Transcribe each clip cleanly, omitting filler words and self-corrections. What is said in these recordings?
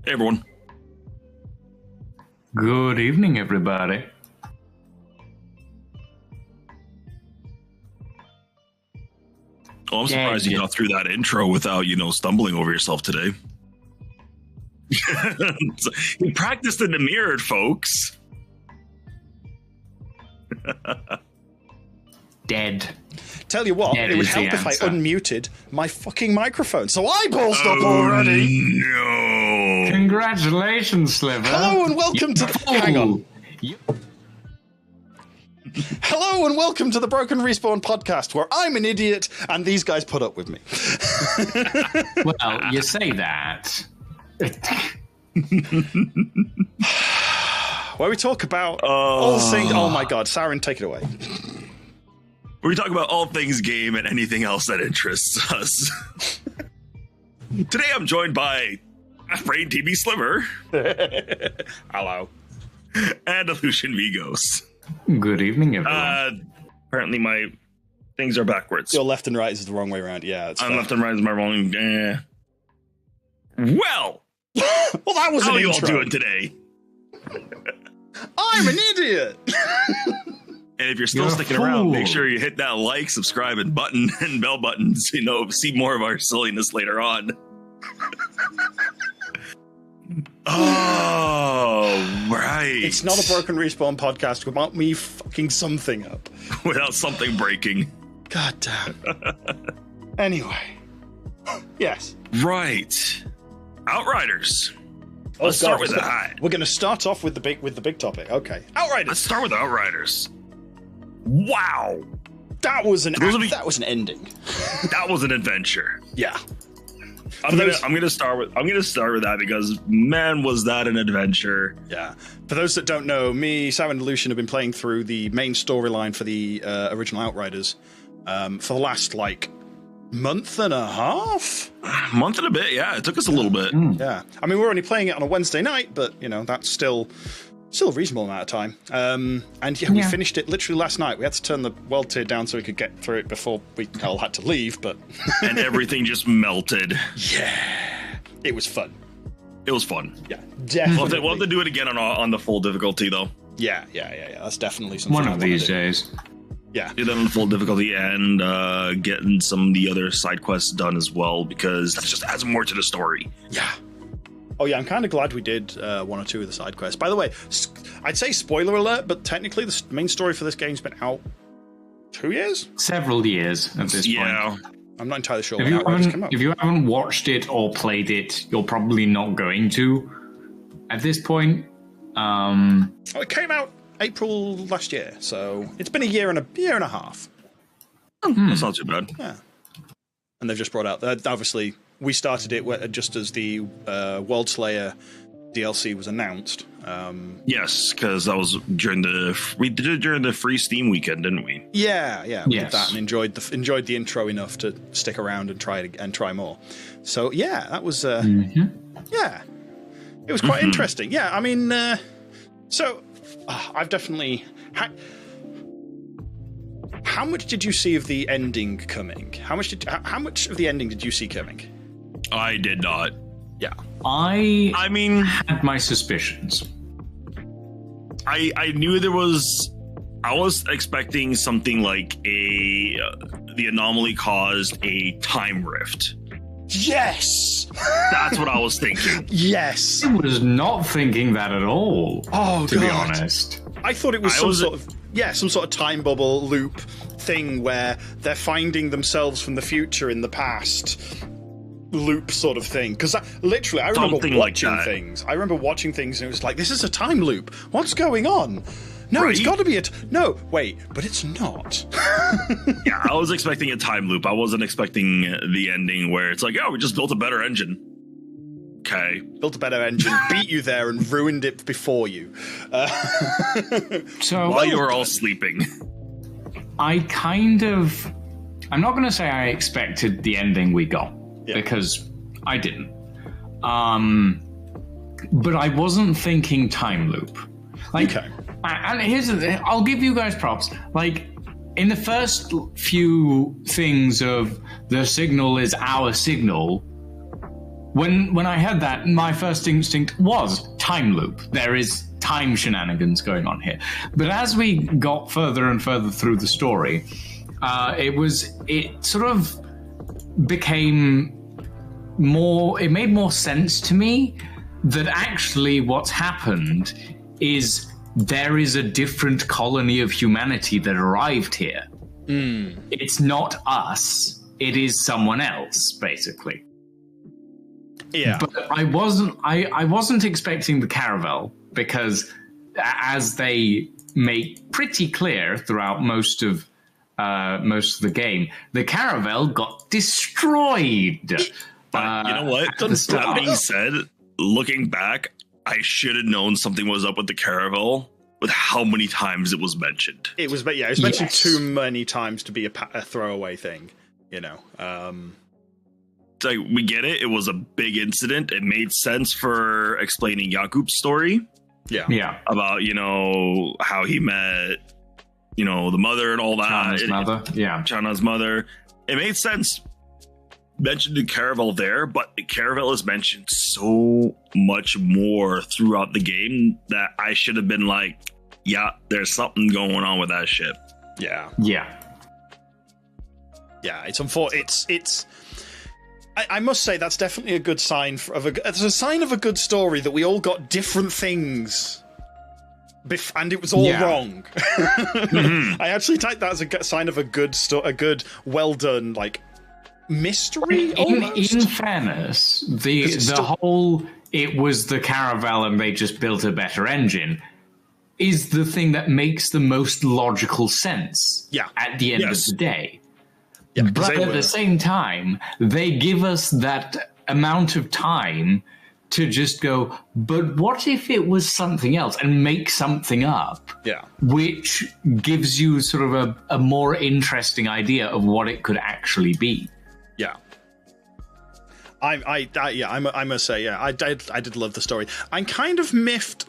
Hey, everyone. Good evening, everybody. Oh, I'm surprised you got through that intro without, stumbling over yourself today. You practiced in the mirror, folks. Dead. Tell you what, it would help if I unmuted my fucking microphone. So I ballsed up already. No. Congratulations, Sliver. Hello and welcome to. Hang on. Hello and welcome to the Broken Respawn podcast, where I'm an idiot and these guys put up with me. Well, you say that. Where we talk about all things. Oh my god, Sarin, take it away. We talk about all things game and anything else that interests us. Today I'm joined by Brain TBSliver. Hello. And a Lucian Vigos. Good evening, everyone. Apparently my things are backwards. Your left and right is the wrong way around. Yeah, I'm left and right is my wrong. Well, that was how an are you all intro. doing today? I'm an idiot. And if you're still You're a sticking around, fool. make sure you hit that like, subscribe, and button and bell buttons. See more of our silliness later on. Oh, right. It's not a Broken Respawn podcast without me fucking something up. Without something breaking. God damn. Anyway. Yes. Right. Outriders. Oh, Let's start with God. that. We're going to start off with the big topic. Okay. Outriders. Let's start with Outriders. Wow. That was an Those of you- that was an ending. That was an adventure. Yeah. I'm gonna start with that because man, was that an adventure. Yeah. For those that don't know, me, Sarin, and Lucian have been playing through the main storyline for the original Outriders for the last month and a half. Month and a bit, yeah. It took us a little bit. Yeah. I mean, we're only playing it on a Wednesday night, but that's still a reasonable amount of time. We finished it literally last night. We had to turn the world tier down so we could get through it before we all had to leave, but And everything just melted. yeah, it was fun. It was fun. Yeah, definitely. We'll have to do it again on the full difficulty, though. Yeah. That's definitely something. One I of wanna these do. days. Yeah. Do that on the full difficulty and getting some of the other side quests done as well, because that just adds more to the story. Yeah. Oh yeah, I'm kind of glad we did one or two of the side quests. By the way, I'd say spoiler alert, but technically the main story for this game's been out 2 years? Several years at this Yeah. point. I'm not entirely sure If when you, Outriders came out. if you haven't watched it or played it, you're probably not going to at this point. It came out April last year, so it's been a year and a half. That's not too bad. Yeah. And they've just brought out, obviously, we started it just as the World Slayer DLC was announced. Yes, because that was we did it during the free Steam weekend, didn't we? Yeah, we did Yes. that and enjoyed the intro enough to stick around and try more. So yeah, that was yeah, it was quite interesting. Yeah, I mean, I've definitely. How much did you see of the ending coming? How much of the ending did you see coming? I did not. Yeah. I mean, had my suspicions. I knew there was. I was expecting something like the anomaly caused a time rift. Yes. That's what I was thinking. Yes. I was not thinking that at all. Oh, to be God. honest. I thought it was some sort of time bubble loop thing where they're finding themselves from the future in the past loop sort of thing. Because literally, I remember Something like watching that. things. I remember watching things and it was like, this is a time loop. What's going on? No, Right? it's got to be no, wait, but it's not. Yeah, I was expecting a time loop. I wasn't expecting the ending where it's like, oh, we just built a better engine. Okay. Built a better engine, beat you there, and ruined it before you. So While you were all sleeping. I'm not going to say I expected the ending we got, because I didn't. But I wasn't thinking time loop. Okay. And here's the thing, I'll give you guys props. In the first few things of the signal is our signal, when I heard that, my first instinct was time loop. There is time shenanigans going on here. But as we got further and further through the story, it sort of became more. It made more sense to me that actually what's happened is there is a different colony of humanity that arrived here. It's not us. It is someone else, basically. Yeah, but I wasn't expecting the Caravel, because as they make pretty clear throughout most of the game, the Caravel got destroyed. But you know what? That being said, looking back, I should have known something was up with the Caravel with how many times it was mentioned. It was mentioned too many times to be a throwaway thing. You know. Like, we get it. It was a big incident. It made sense for explaining Jakub's story. Yeah. About, how he met, the mother and all that. Chana's mother. Yeah. Chana's mother. It made sense. Mentioned the Caravel there, but the Caravel is mentioned so much more throughout the game that I should have been like, yeah, there's something going on with that ship. Yeah. It's unfortunate. It's. I must say that's definitely a good sign it's a sign of a good story that we all got different things, and it was all wrong. Mm-hmm. I actually take that as a sign of a good well done mystery. In fairness, the whole it was the Caravel and they just built a better engine is the thing that makes the most logical sense. Yeah. At the end of the day. Yeah, but at the same time, they give us that amount of time to just go, but what if it was something else, and make something up? Yeah. Which gives you sort of a more interesting idea of what it could actually be. Yeah. I must say, I did love the story. I'm kind of miffed,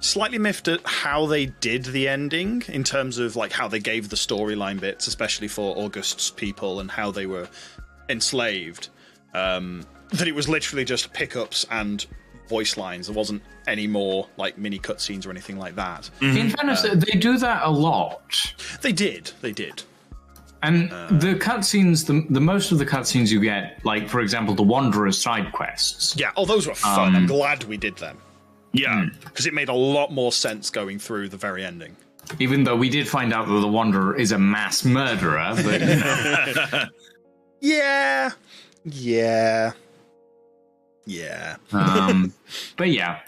slightly miffed at how they did the ending in terms of how they gave the storyline bits, especially for August's people and how they were enslaved. That it was literally just pickups and voice lines. There wasn't any more mini cutscenes or anything like that. Mm-hmm. In fairness, they do that a lot. They did. And the cutscenes, the most of the cutscenes you get, for example, the Wanderer's side quests. Yeah, those were fun. I'm glad we did them. Yeah. Because it made a lot more sense going through the very ending. Even though we did find out that the Wanderer is a mass murderer, but... Yeah. But yeah.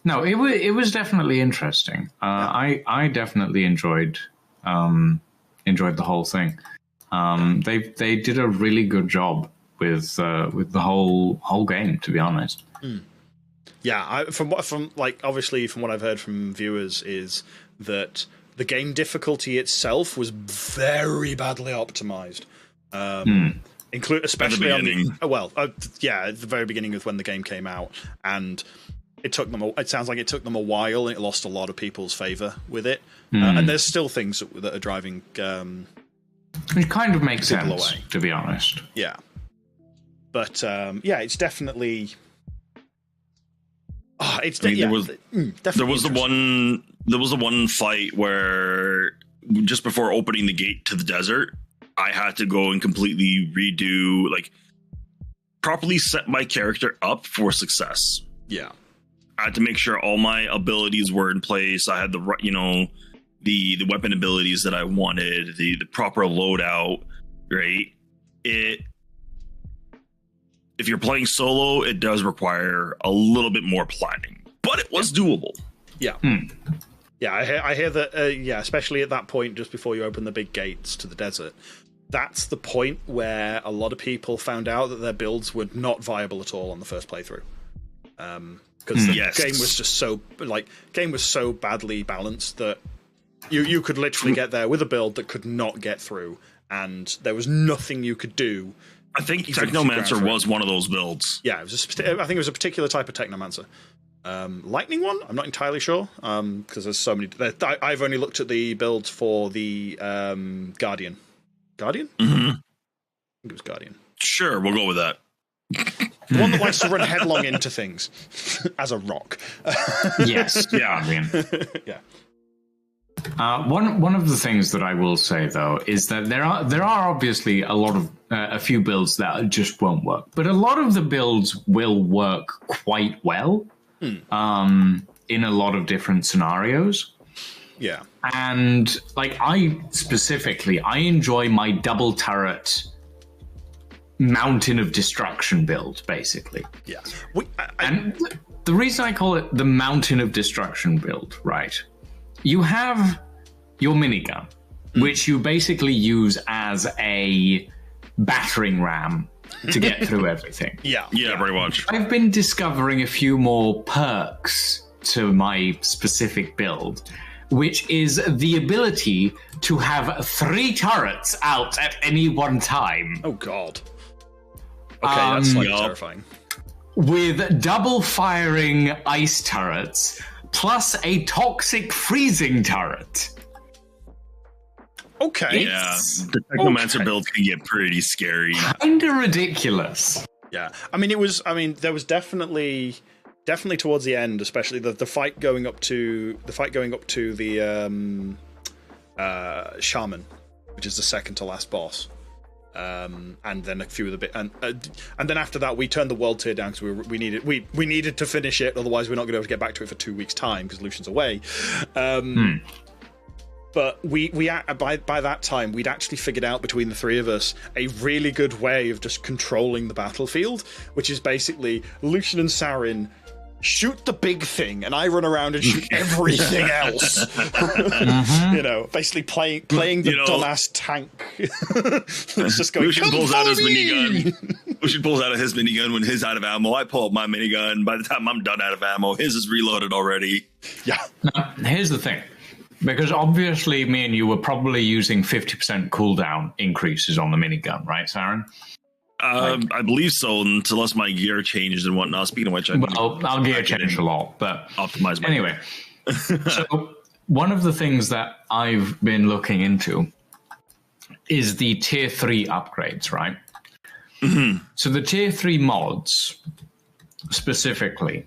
No, it was definitely interesting. I definitely enjoyed the whole thing. They did a really good job with the whole game, to be honest. Yeah, obviously from what I've heard from viewers is that the game difficulty itself was very badly optimized, especially on at the very beginning of when the game came out, and it sounds like it took them a while, and it lost a lot of people's favor with it, and there's still things that are driving. It kind of makes sense, to be honest. Yeah, but it's definitely. There was the one fight where just before opening the gate to the desert, I had to go and completely redo, properly set my character up for success. Yeah, I had to make sure all my abilities were in place. I had the weapon abilities that I wanted, the proper loadout. Right, if you're playing solo, it does require a little bit more planning, but it was doable. Yeah. Yeah, I hear that, especially at that point, just before you open the big gates to the desert, that's the point where a lot of people found out that their builds were not viable at all on the first playthrough. Because the game was just so badly balanced that you could literally get there with a build that could not get through, and there was nothing you could do. I think Technomancer was one of those builds. Yeah, I think it was a particular type of Technomancer. Lightning one? I'm not entirely sure, because there's so many. I've only looked at the builds for the Guardian. Guardian? Mm-hmm. I think it was Guardian. Sure, we'll go with that. The one that likes to run headlong into things as a rock. Yes. Yeah. I mean. Yeah. One of the things that I will say though is that there are obviously a few builds that just won't work, but a lot of the builds will work quite well in a lot of different scenarios. Yeah. And like I enjoy my double turret Mountain of Destruction build, basically. Yeah. And the reason I call it the Mountain of Destruction build, right? You have your minigun, which you basically use as a battering ram to get through everything. Yeah, pretty much. I've been discovering a few more perks to my specific build, which is the ability to have 3 turrets out at any one time. Oh, God. Okay, that's slightly terrifying. With double firing ice turrets, plus a toxic freezing turret. Okay. Yeah, the Technomancer build can get pretty scary. Kinda ridiculous. Yeah. There was definitely towards the end, especially the fight going up to the Shaman, which is the second to last boss. And then a few of the bit, and then after that, we turned the world tier down because we needed to finish it. Otherwise, we're not going to be able to get back to it for 2 weeks' time because Lucian's away. But by that time, we'd actually figured out between the 3 of us a really good way of just controlling the battlefield, which is basically Lucian and Sarin shoot the big thing, and I run around and shoot everything else. Basically playing the dumbass tank. It's just going. Lucian pulls out his minigun. Lucian pulls out his minigun when his out of ammo. I pull up my minigun. By the time I'm done out of ammo, his is reloaded already. Yeah. Now, here's the thing. Because obviously me and you were probably using 50% cooldown increases on the minigun, right, Sarin? I believe so, unless my gear changed and whatnot. Speaking of which, our gear changed a lot, but optimize my anyway. So one of the things that I've been looking into is the tier 3 upgrades, right? So the tier 3 mods, specifically,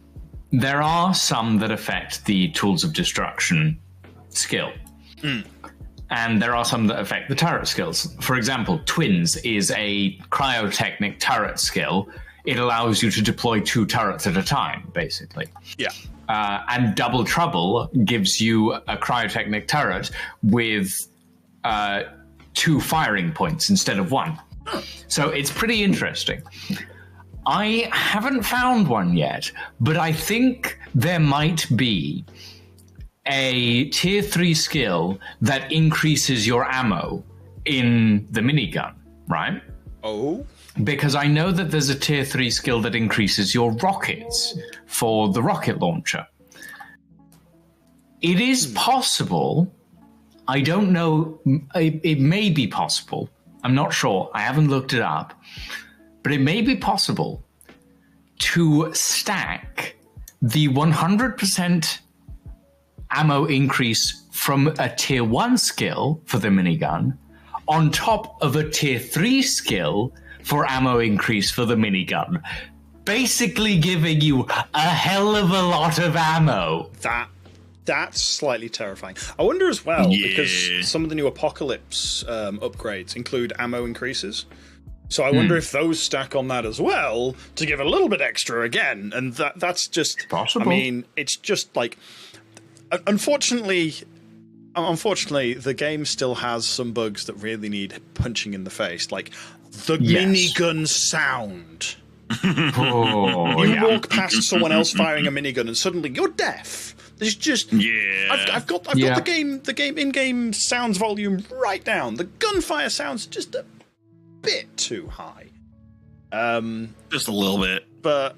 there are some that affect the Tools of Destruction skill. And there are some that affect the turret skills. For example, Twins is a cryotechnic turret skill. It allows you to deploy 2 turrets at a time, basically. Yeah. And Double Trouble gives you a cryotechnic turret with 2 firing points instead of 1. So it's pretty interesting. I haven't found one yet, but I think there might be a tier 3 skill that increases your ammo in the minigun, right? Oh. Because I know that there's a tier 3 skill that increases your rockets for the rocket launcher. It is possible. I don't know. It may be possible. I'm not sure. I haven't looked it up. But it may be possible to stack the 100% ammo increase from a tier 1 skill for the minigun on top of a tier 3 skill for ammo increase for the minigun, basically giving you a hell of a lot of ammo. That's slightly terrifying. I wonder as well, because some of the new Apocalypse upgrades include ammo increases. So I wonder if those stack on that as well to give a little bit extra again. And that's just possible. I mean, it's just like, Unfortunately, the game still has some bugs that really need punching in the face, like the minigun sound. You walk past someone else firing a minigun, and suddenly you're deaf. There's just I've got the game in-game sounds volume right down. The gunfire sounds just a bit too high. Just a little bit, but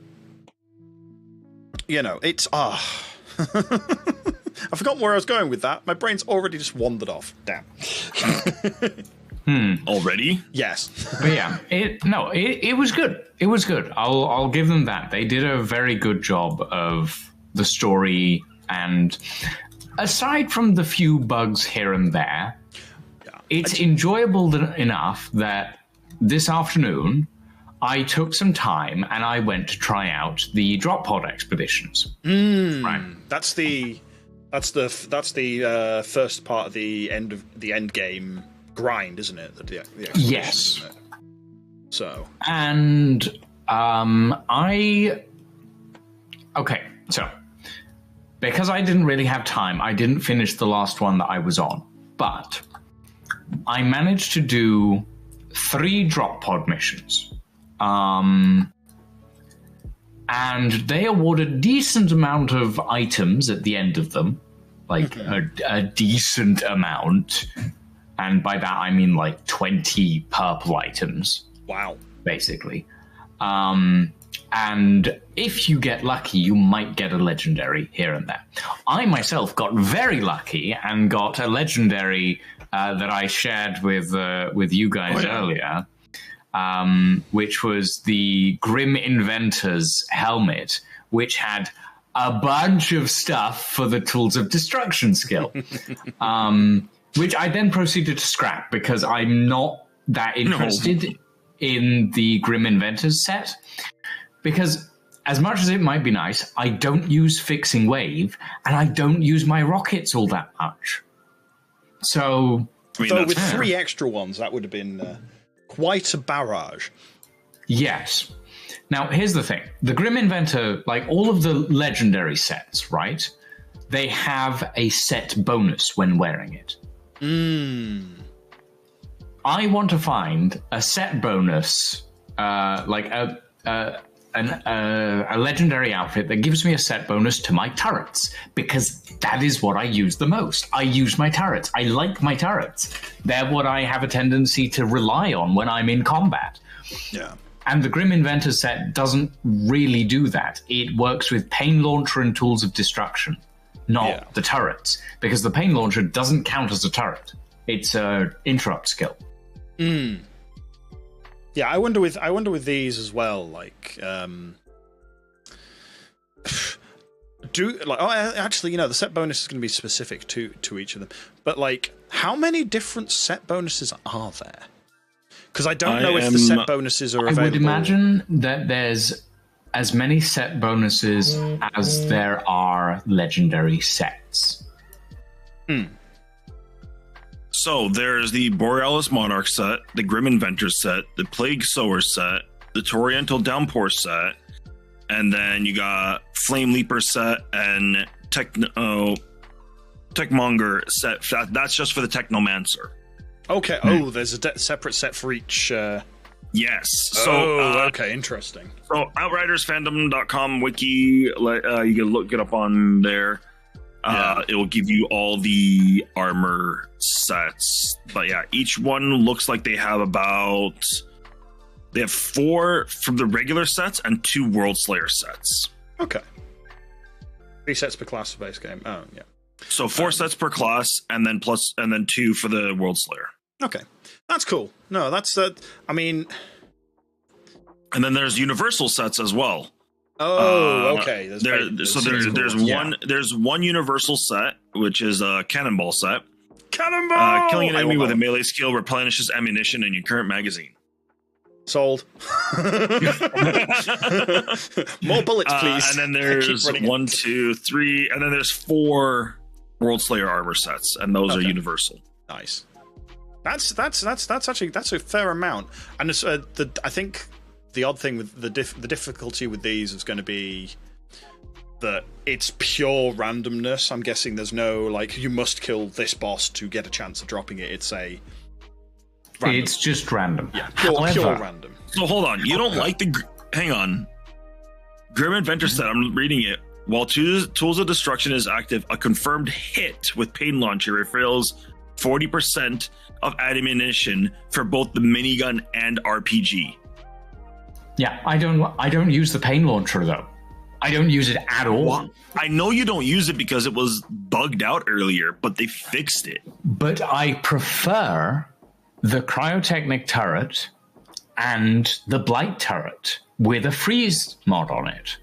it's I forgot where I was going with that. My brain's already just wandered off. Damn. Already? Yes. But yeah, it was good. It was good. I'll give them that. They did a very good job of the story, and aside from the few bugs here and there, it's enjoyable enough that this afternoon I took some time and I went to try out the drop pod expeditions. Right. That's the first part of the end game grind, isn't it? Yes. Isn't it? So. And so because I didn't really have time, I didn't finish the last one that I was on, but I managed to do 3 drop pod missions. And they award a decent amount of items at the end of them, like a decent amount. And by that, I mean like 20 purple items. Wow. Basically. And if you get lucky, you might get a legendary here and there. I myself got very lucky and got a legendary that I shared with you guys earlier, which was the Grim Inventor's helmet, which had a bunch of stuff for the Tools of Destruction skill, which I then proceeded to scrap because I'm not that interested in the Grim Inventor's set. Because as much as it might be nice, I don't use Fixing Wave, and I don't use my rockets all that much. So, with 3 extra ones, that would have been quite a barrage. Yes. Now, here's the thing. The Grim Inventor, like all of the legendary sets, right? They have a set bonus when wearing it. I want to find a set bonus, like a legendary outfit that gives me a set bonus to my turrets, because that is what I use the most. I use my turrets. I like my turrets. They're what I have a tendency to rely on when I'm in combat. Yeah. And the Grim Inventor set doesn't really do that. It works with Pain Launcher and Tools of Destruction, not the turrets, because the Pain Launcher doesn't count as a turret. It's a interrupt skill. Yeah, I wonder with these as well. Like, actually, the set bonus is going to be specific to each of them. But like, how many different set bonuses are there? Because I don't know if the set bonuses are available. I would imagine that there's as many set bonuses as there are legendary sets. So there's the Borealis Monarch set, the Grim Inventor set, the Plague Sower set, the Toriental Downpour set, and then you got Flame Leaper set and Techmonger set. That's just for the Technomancer. Okay. There's a separate set for each. Yes. So, okay, interesting. So OutridersFandom.com wiki, you can look it up on there. It will give you all the armor sets, but yeah, each one looks like they have 4 from the regular sets and 2 World Slayer sets. Okay. 3 sets per class for base game. Oh yeah. So 4 sets per class, and then 2 for the World Slayer. Okay, that's cool. No, that's I mean, and then there's universal sets as well. Okay. There's one universal set, which is a cannonball set. Cannonball! Killing an enemy with a melee skill replenishes ammunition in your current magazine. Sold. More bullets, please. And then there's 1, 2, 3, and then there's 4 World Slayer armor sets, and those are universal. Nice. That's a fair amount, and it's, I think the odd thing with the difficulty with these is going to be that it's pure randomness. I'm guessing there's no like you must kill this boss to get a chance of dropping it. It's random. It's just random. Yeah, pure random. So hold on, you don't like the hang on. Grim Inventor set. I'm reading it. While Tools of Destruction is active, a confirmed hit with Pain Launcher refills 40% of ammunition for both the minigun and RPG. Yeah, I don't use the Pain Launcher though. I don't use it at all. Well, I know you don't use it because it was bugged out earlier, but they fixed it. But I prefer the Cryotechnic turret and the Blight turret with a freeze mod on it.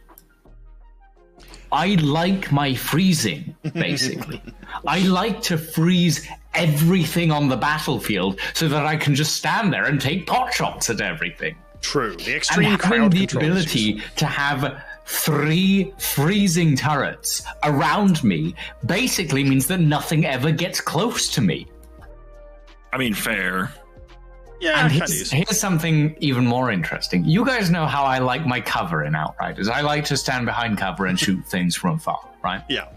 I like my freezing, basically. I like to freeze everything on the battlefield so that I can just stand there and take pot shots at everything. True. The extreme and having crowd the control ability to have 3 freezing turrets around me basically means that nothing ever gets close to me. I mean, fair. Yeah, and here's something even more interesting. You guys know how I like my cover in Outriders. I like to stand behind cover and shoot things from afar, right? Yeah.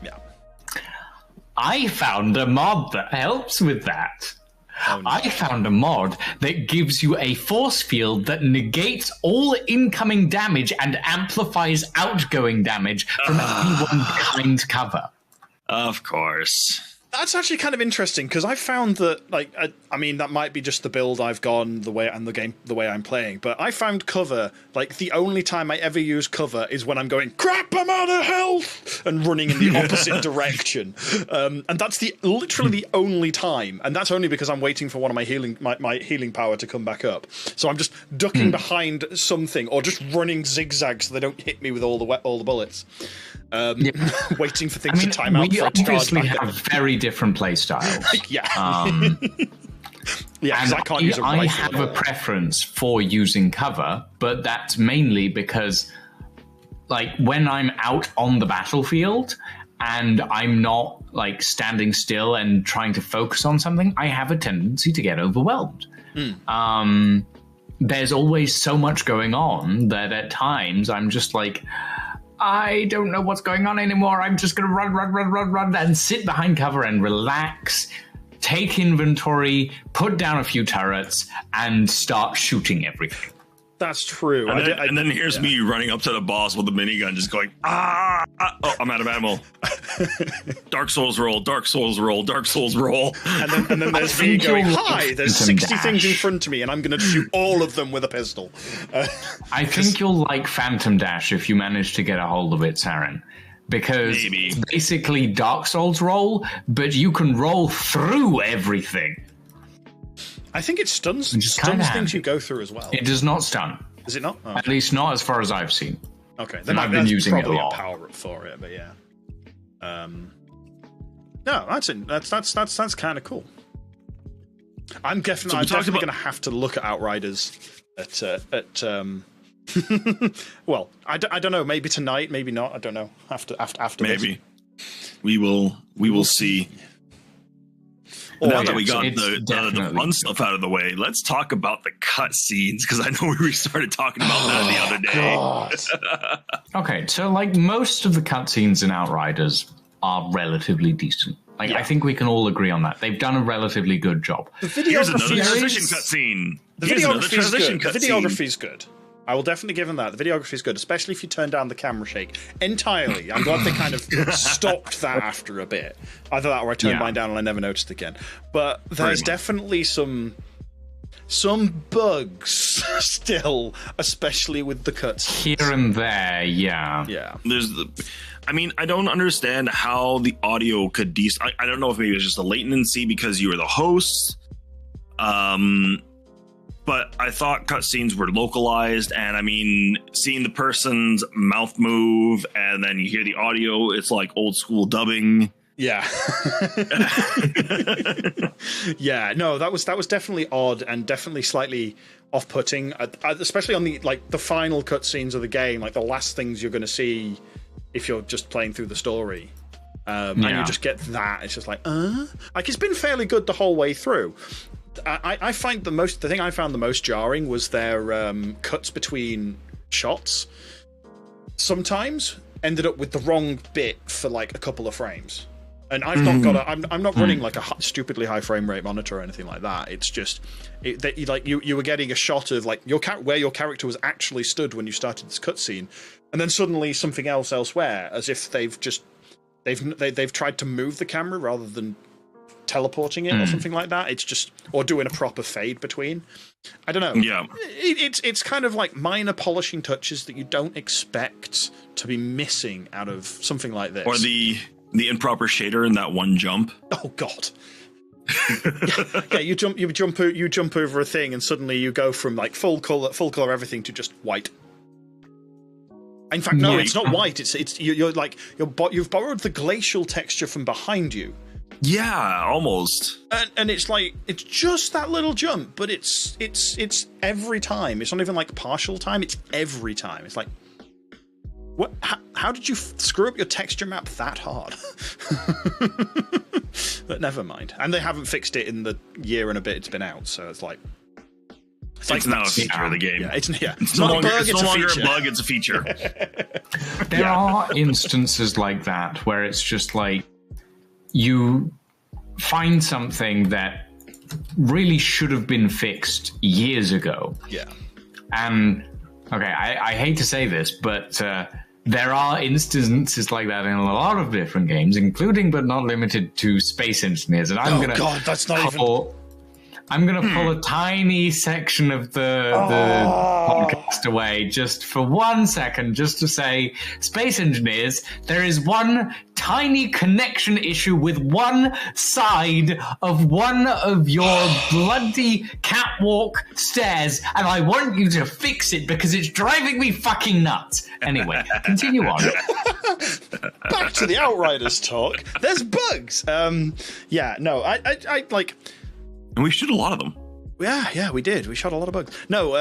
I found a mod that helps with that. Oh, no. I found a mod that gives you a force field that negates all incoming damage and amplifies outgoing damage from anyone behind cover. Of course. That's actually kind of interesting because I found that, like, I mean, that might be just the build I've gone the way I'm playing, but I found cover, like, the only time I ever use cover is when I'm going, crap, I'm out of health, and running in the opposite direction. And that's literally the only time, and that's only because I'm waiting for one of my healing power to come back up. So I'm just ducking behind something or just running zigzags so they don't hit me with all the bullets. Waiting for things to time out. We obviously have very different play styles. Yeah, because I can't use a rifle. I have a preference for using cover, but that's mainly because, like, when I'm out on the battlefield and I'm not, like, standing still and trying to focus on something, I have a tendency to get overwhelmed. There's always so much going on that at times I'm just like, I don't know what's going on anymore. I'm just going to run, and sit behind cover and relax, take inventory, put down a few turrets, and start shooting everything. That's true. And then here's me running up to the boss with a minigun, just going, oh, I'm out of ammo. Dark Souls roll, Dark Souls roll, Dark Souls roll. And then there's me going, hi, there's 60 things in front of me, and I'm going to shoot all of them with a pistol. I think you'll like Phantom Dash if you manage to get a hold of it, Sarin. Because it's basically Dark Souls roll, but you can roll through everything. I think it stuns things you go through as well. It does not stun. Is it not? Oh. At least not as far as I've seen. Okay, then I've been using it a lot. Power up for it, but yeah. No, that's kind of cool. I'm definitely going to have to look at Outriders at well, I don't know. Maybe tonight, maybe not. I don't know. After maybe this. We will see. Now that we got the fun stuff out of the way, let's talk about the cutscenes, because I know we started talking about that the other day. Okay, so like most of the cutscenes in Outriders are relatively decent. Like I think we can all agree on that. They've done a relatively good job. Here's another transition cutscene. The videography's good. I will definitely give them that. The videography is good, especially if you turn down the camera shake entirely. I'm glad they kind of stopped that after a bit. Either that or I turned mine down and I never noticed again. But there's definitely some bugs still, especially with the cuts. Here and there, yeah. I don't understand how the audio could I don't know if maybe it's just a latency because you were the host. But I thought cutscenes were localized, and I mean, seeing the person's mouth move and then you hear the audio, it's like old school dubbing. Yeah. Yeah, no, that was definitely odd and definitely slightly off-putting, especially on the final cutscenes of the game, like the last things you're going to see if you're just playing through the story. And you just get that. It's just like it's been fairly good the whole way through. I find the thing I found the most jarring was their cuts between shots. Sometimes ended up with the wrong bit for like a couple of frames, and I've not got I'm not running like a stupidly high frame rate monitor or anything like that. It's just you were getting a shot of like where your character was actually stood when you started this cutscene, and then suddenly something else elsewhere, as if they've tried to move the camera rather than teleporting it or something like that. It's just, or doing a proper fade between. I don't know. Yeah, it's kind of like minor polishing touches that you don't expect to be missing out of something like this. Or the improper shader in that one jump. Oh God. Yeah, you jump over a thing and suddenly you go from like full color everything to just white. In fact, no, it's not white. You've borrowed the glacial texture from behind you. Yeah, almost. And it's like, it's just that little jump, but it's every time. It's not even like partial time, it's every time. It's like, what? How did you screw up your texture map that hard? But never mind. And they haven't fixed it in the year and a bit it's been out, so it's like... It's now a feature of the game. Yeah, it's no not longer, a bug, it's no longer feature. a bug, it's a feature. There are instances like that where it's just like you find something that really should have been fixed years ago. Yeah. And, okay, I hate to say this, but there are instances like that in a lot of different games, including but not limited to Space Engineers. And I'm God, that's not I'm going to pull a tiny section of the podcast away just for 1 second, just to say, Space Engineers, there is one tiny connection issue with one side of one of your bloody catwalk stairs, and I want you to fix it because it's driving me fucking nuts. Anyway, continue on. Back to the Outriders talk. There's bugs. Yeah, no, I like... And we shoot a lot of them. Yeah, we did. We shot a lot of bugs. No,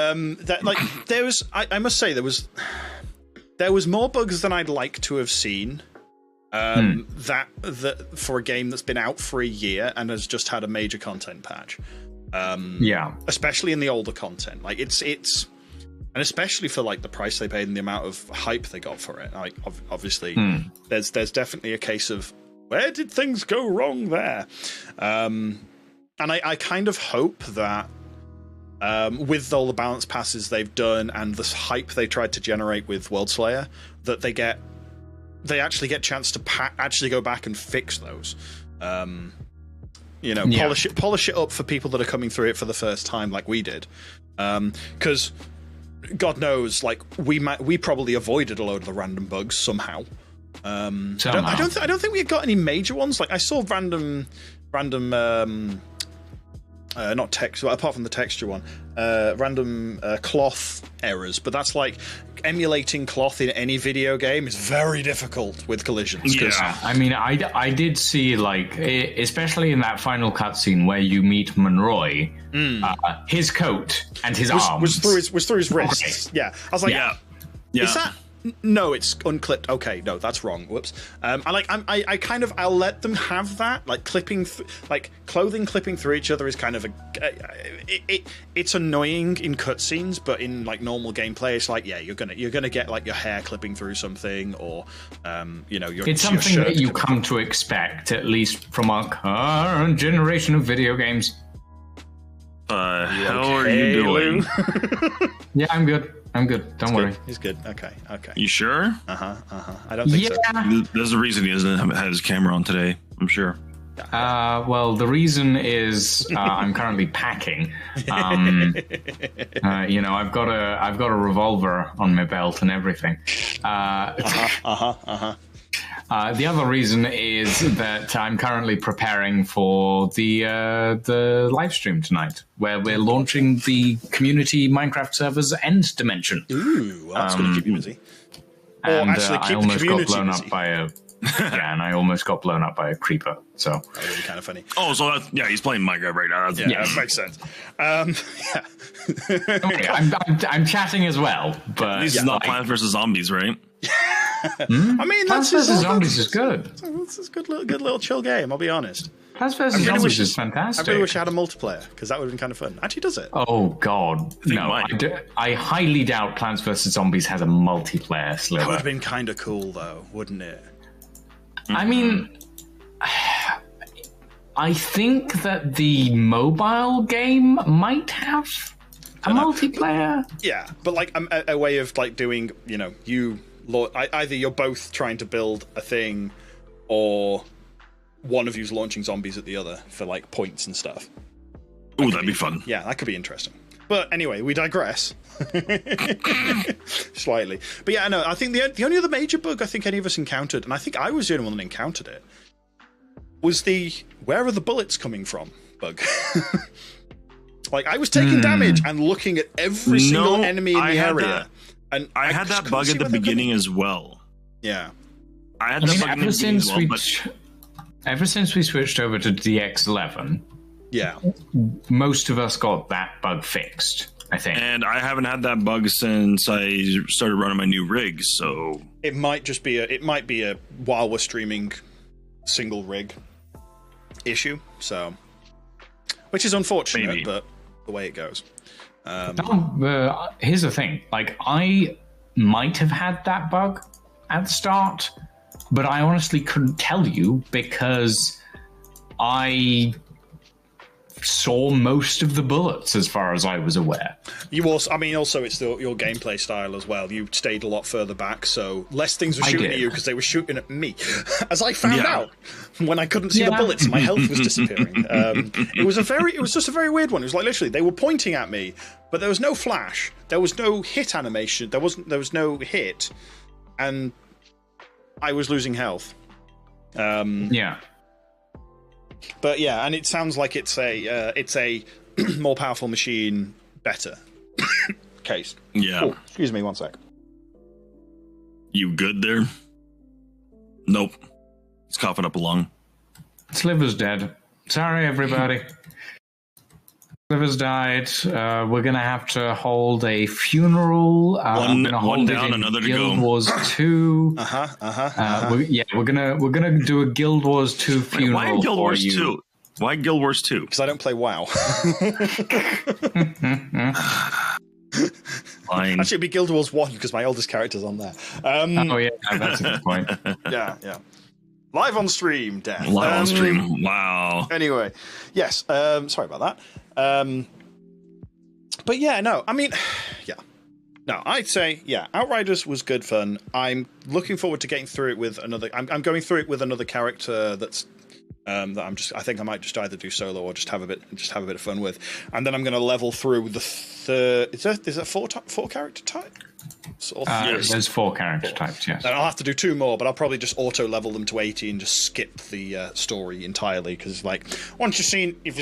that like there was. I must say there was more bugs than I'd like to have seen. That for a game that's been out for a year and has just had a major content patch. Yeah, especially in the older content. Like it's and especially for like the price they paid and the amount of hype they got for it. Like obviously, there's definitely a case of where did things go wrong there. And I kind of hope that with all the balance passes they've done and the hype they tried to generate with World Slayer, that they actually get a chance to actually go back and fix those. Polish it up for people that are coming through it for the first time, like we did. Because God knows, like we probably avoided a load of the random bugs somehow. I don't think we got any major ones. Like I saw random. Not text, well, apart from the texture one, random cloth errors, but that's like emulating cloth in any video game is very difficult with collisions. Yeah, I mean, I did see, like, especially in that final cutscene where you meet Monroy, his coat and his arms was through his wrists. Okay. Yeah, I was like, yeah. Is that? No, it's unclipped. Okay, no, that's wrong. Whoops. I'll let them have that. Like clothing clipping through each other is kind of it's annoying in cutscenes, but in like normal gameplay, it's like you're gonna get like your hair clipping through something, or it's something that you come to expect, at least from our current generation of video games. How are you doing? Yeah, I'm good. Don't worry. He's good. Okay. You sure? I don't think so. There's a reason he doesn't have his camera on today, I'm sure. Well, the reason is I'm currently packing. I've got a revolver on my belt and everything. The other reason is that I'm currently preparing for the live stream tonight, where we're launching the community Minecraft server's End Dimension. Ooh, well, that's going to keep you busy. And I almost got blown up by a and I almost got blown up by a creeper. So that would be kind of funny. Oh, so he's playing Minecraft right now. That makes sense. Okay, I'm chatting as well, but this is not Plants vs Zombies, right? I mean, Plants vs Zombies is good. It's a good little chill game. I'll be honest. Plants vs Zombies is fantastic. I really wish I had a multiplayer because that would have been kind of fun. Actually, does it? Oh God, no! I highly doubt Plants vs Zombies has a multiplayer sliver. That would have been kind of cool, though, wouldn't it? I mean, I think that the mobile game might have a multiplayer. Yeah, but like a way of like doing, either you're both trying to build a thing, or one of you's launching zombies at the other for like points and stuff. Ooh, that'd be fun. Yeah, that could be interesting. But anyway, we digress slightly. But yeah, no, I think the only other major bug I think any of us encountered, and I think I was the only one that encountered it, was the "where are the bullets coming from" bug. Like I was taking damage and looking at every single enemy in the area. And I had that bug at the beginning as well. Yeah. I had that bug in the beginning as well, Ever since we switched over to DX11, Yeah. most of us got that bug fixed, I think. And I haven't had that bug since I started running my new rig, so It might just be a while we're streaming single rig issue, so which is unfortunate, Maybe. but the way it goes. Here's the thing. Like, I might have had that bug at the start, but I honestly couldn't tell you because I saw most of the bullets as far as I was aware. You also, also it's your gameplay style as well. You stayed a lot further back, so less things were shooting at you because they were shooting at me. As I found out when I couldn't see the bullets, my health was disappearing. It was just a very weird one. It was like literally they were pointing at me, but there was no flash, there was no hit animation, there was no hit, and I was losing health. But yeah, and it sounds like it's a more powerful machine, better case. yeah. Oh, excuse me, one sec. You good there? Nope. He's coughing up a lung. Sliver's dead. Sorry, everybody. Sliver's died. We're going to have to hold a funeral. One down, another to go. Guild Wars 2. We're gonna do a Guild Wars 2 funeral. Why Guild Wars 2? Why Guild Wars 2? Because I don't play WoW. Fine. Actually, it'd be Guild Wars 1 because my oldest character's on there. That's a good point. Yeah. Live on stream, Death. Live on stream. Wow. Anyway, yes. Sorry about that. But yeah, no. I mean, yeah. No, I'd say, Outriders was good fun. I'm looking forward to getting through it with another. I'm going through it with another character that's that I think I might just either do solo or just have a bit of fun with, and then I'm going to level through the third. Is that four character type? Yes. There's 4 character types. Yes. And I'll have to do 2 more, but I'll probably just auto level them to 80 and just skip the story entirely because, like, if you've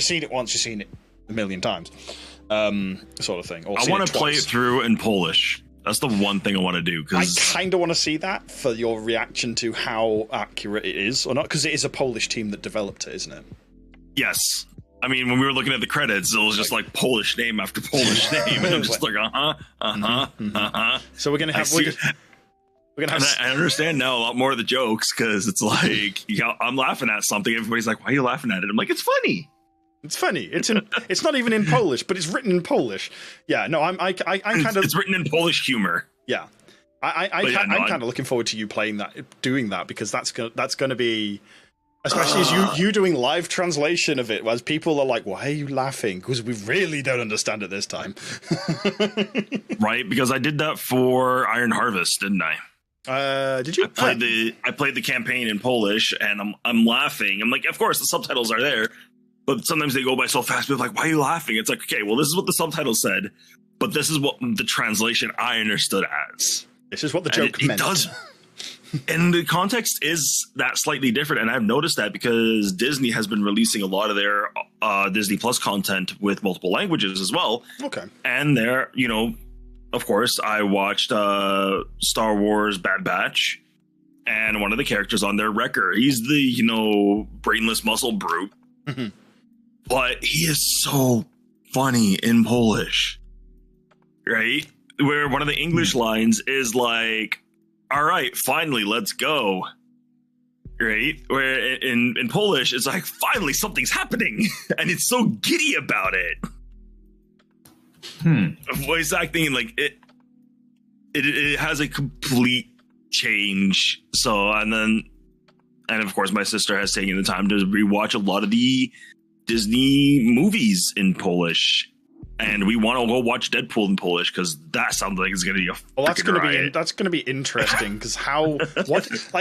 seen it once, you've seen it a million times, sort of thing. Or I want to play it through in Polish. That's the one thing I want to do. I kind of want to see that for your reaction to how accurate it is or not, because it is a Polish team that developed it, isn't it? Yes. I mean, when we were looking at the credits, it was just like Polish name after Polish name, and I'm just like, So we're gonna have. I understand now a lot more of the jokes because it's like, I'm laughing at something. Everybody's like, "Why are you laughing at it?" I'm like, "It's funny." It's funny. It's not even in Polish, but it's written in Polish. Yeah. No, I'm kind of. It's written in Polish humor. Yeah. I'm kind of looking forward to you doing that because that's going to be. Especially as you doing live translation of it, whereas people are like, why are you laughing? Because we really don't understand it this time. Right? Because I did that for Iron Harvest, didn't I? Did you? I played the campaign in Polish, and I'm laughing. I'm like, of course, the subtitles are there, but sometimes they go by so fast. People are like, why are you laughing? It's like, okay, well, this is what the subtitle said, but this is what the translation I understood as. This is what the joke meant. It does. And the context is that slightly different, and I've noticed that because Disney has been releasing a lot of their Disney Plus content with multiple languages as well. Okay. And there, of course, I watched Star Wars Bad Batch, and one of the characters on there, Wrecker, he's the, brainless muscle brute. Mm-hmm. But he is so funny in Polish, right? Where one of the English lines is like, all right, finally, let's go. Right? Where in Polish, it's like, finally, something's happening. And it's so giddy about it. Voice acting, like, it has a complete change. So, and of course, my sister has taken the time to rewatch a lot of the Disney movies in Polish. And we want to go watch Deadpool in Polish because that sounds like it's going to be that's going to be interesting because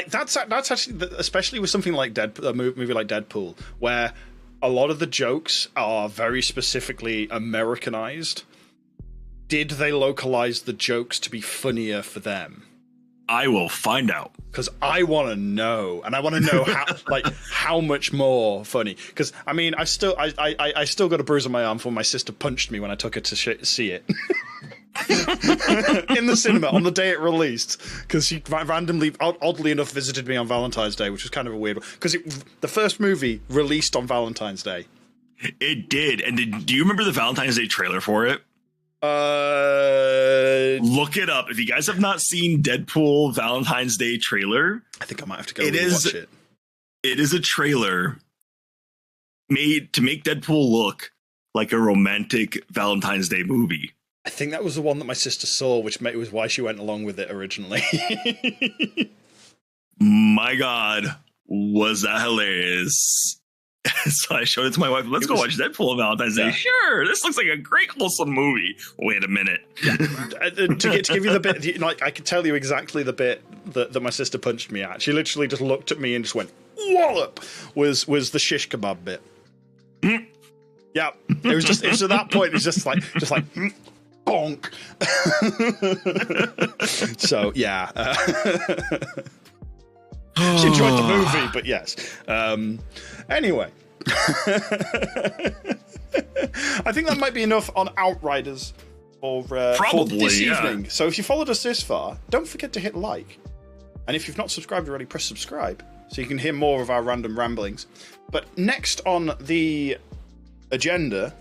that's actually, especially with something like a movie like Deadpool, where a lot of the jokes are very specifically Americanized. Did they localize the jokes to be funnier for them? I will find out because I want to know, and I want to know how much more funny. Because I mean, I still got a bruise on my arm from my sister punched me when I took her to see it. in the cinema on the day it released, because she randomly, oddly enough, visited me on Valentine's Day, which was kind of a weird one, because the first movie released on Valentine's Day. It did. And do you remember the Valentine's Day trailer for it? Look it up. If you guys have not seen Deadpool Valentine's Day trailer, I think I might have to go watch it. It is a trailer made to make Deadpool look like a romantic Valentine's Day movie. I think that was the one that my sister saw, which was why she went along with it originally. My God, was that hilarious. So I showed it to my wife. Let's go watch Deadpool on Valentine's Day. Sure, this looks like a great wholesome movie. Wait a minute. To give you the bit, like, I could tell you exactly the bit that my sister punched me at. She literally just looked at me and just went wallop. Was the shish kebab bit? Yeah, it was at that point. It was just like bonk. So yeah. She enjoyed the movie, but yes. Anyway. I think that might be enough on Outriders for this evening. So if you followed us this far, don't forget to hit like. And if you've not subscribed already, press subscribe so you can hear more of our random ramblings. But next on the agenda...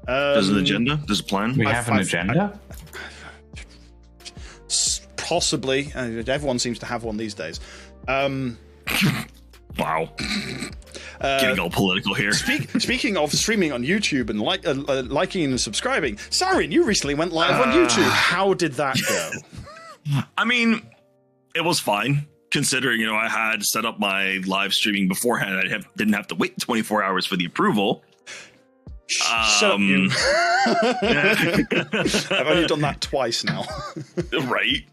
There's an agenda? There's a plan? We have an agenda? Possibly. Everyone seems to have one these days. Wow. Getting all political here. Speaking of streaming on YouTube and liking and subscribing, Sarin, you recently went live on YouTube. How did that go? I mean, it was fine, considering, I had set up my live streaming beforehand. I didn't have to wait 24 hours for the approval. Shut up, you. I've only done that twice now. Right.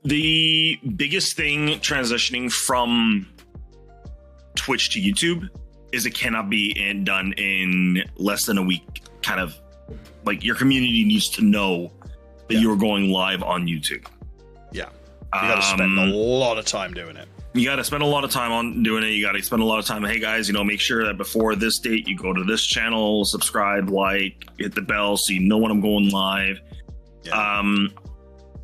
The biggest thing transitioning from Twitch to YouTube is it cannot be done in less than a week. Kind of like your community needs to know that you're going live on YouTube. Yeah. You got to spend a lot of time doing it. You got to spend a lot of time on doing it. You got to spend a lot of time. Hey guys, make sure that before this date, you go to this channel, subscribe, like, hit the bell so you know when I'm going live. Yeah.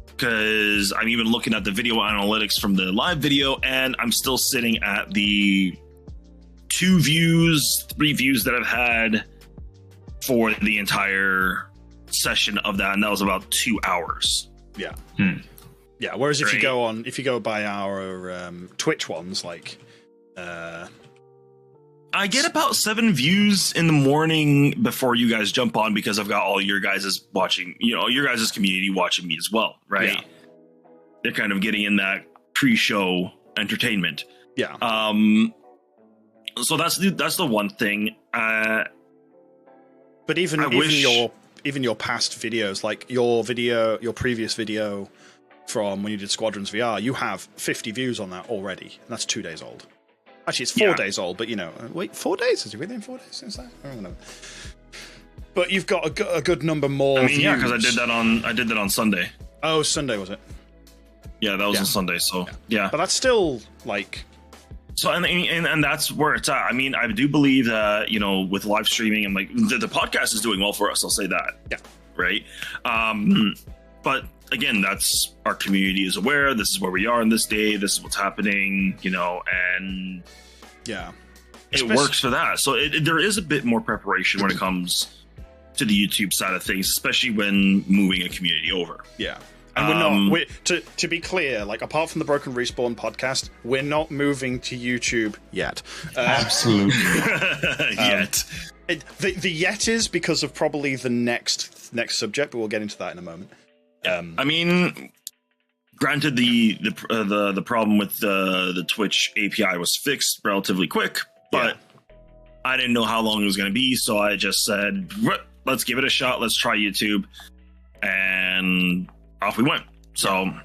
Because I'm even looking at the video analytics from the live video, and I'm still sitting at the 3 views that I've had for the entire session of that, and that was about 2 hours. Yeah. Yeah. Whereas if you go by our Twitch ones, like, I get about 7 views in the morning before you guys jump on, because I've got all your guys' watching, your guys' community watching me as well, right? Yeah. They're kind of getting in that pre-show entertainment. Yeah. So that's the one thing. But even your past videos, like your previous video from when you did Squadrons VR, you have 50 views on that already, and that's 2 days old. Actually, it's 4 days old, but wait, 4 days? Is it within 4 days since that? I don't know. But you've got a good number more. I mean, views. Yeah, because I did that on Sunday. Oh, Sunday was it? Yeah, that was on Sunday. So yeah, but that's still like. So and that's where it's at. I mean, I do believe that with live streaming and like the podcast is doing well for us. I'll say that. Yeah. Right. But again, that's our community is aware. This is where we are on this day. This is what's happening. And yeah, it works for that. So there is a bit more preparation when it comes to the YouTube side of things, especially when moving a community over. Yeah. And we're not, to be clear, like, apart from the Broken Respawn podcast, we're not moving to YouTube yet. Absolutely. Yet. The yet is because of probably the next subject, but we'll get into that in a moment. I mean, granted, the problem with the Twitch API was fixed relatively quick, but I didn't know how long it was going to be, so I just said, let's give it a shot. Let's try YouTube. And off we went. So, and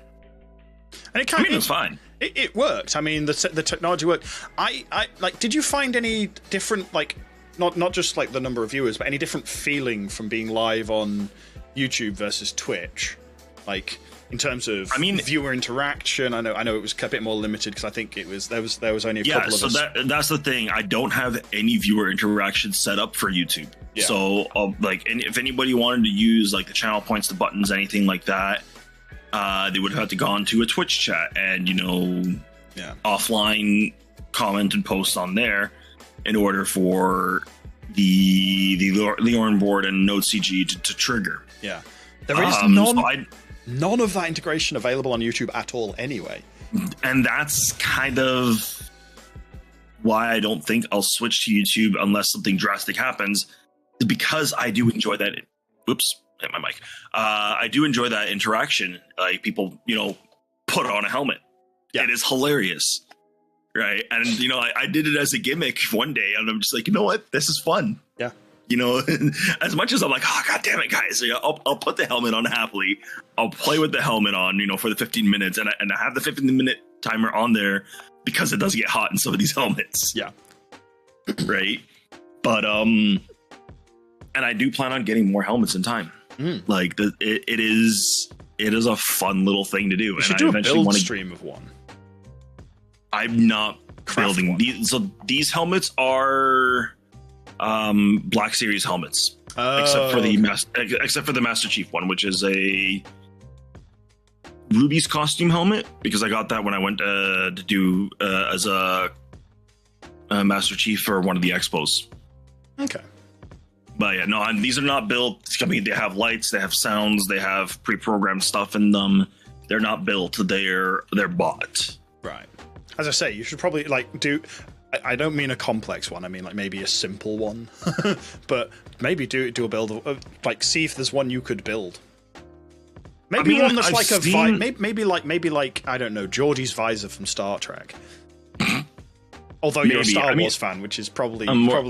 it was fine. It worked. I mean, the technology worked. I like. Did you find any different, like, not just like the number of viewers, but any different feeling from being live on YouTube versus Twitch? Like, in terms of viewer interaction. I know it was a bit more limited because I think there was only a couple of us. That's the thing. I don't have any viewer interaction set up for YouTube. Yeah. So and if anybody wanted to use like the channel points, the buttons, anything like that, they would have had to go onto a Twitch chat and offline comment and post on there in order for the Leorn board and Node CG to trigger. Yeah, there is none of that integration available on YouTube at all anyway. And that's kind of why I don't think I'll switch to YouTube unless something drastic happens, because I do enjoy that. Whoops, hit my mic. I do enjoy that interaction. Like people, put on a helmet. Yeah. It is hilarious. Right. And, I did it as a gimmick one day and I'm just like, you know what? This is fun. Yeah. As much as I'm like, oh, God damn it, guys. I'll put the helmet on happily. I'll play with the helmet on, for the 15 minutes. And I have the 15-minute timer on there because it does get hot in some of these helmets. Yeah. Right. But, and I do plan on getting more helmets in time. Like, it is a fun little thing to do. You should do a build stream of one. I'm not building these. So these helmets are Black Series helmets, except for the Master Chief one, which is a Ruby's costume helmet, because I got that when I went to do as a Master Chief for one of the expos. Okay. But yeah, no, these are not built. I mean, they have lights, they have sounds, they have pre-programmed stuff in them. They're not built. They're bought. Right. As I say, you should probably do. I don't mean a complex one. I mean maybe a simple one, but maybe do a build of see if there's one you could build. Maybe one that's maybe like I don't know, Geordi's visor from Star Trek. Although you're a Star Wars fan, which is probably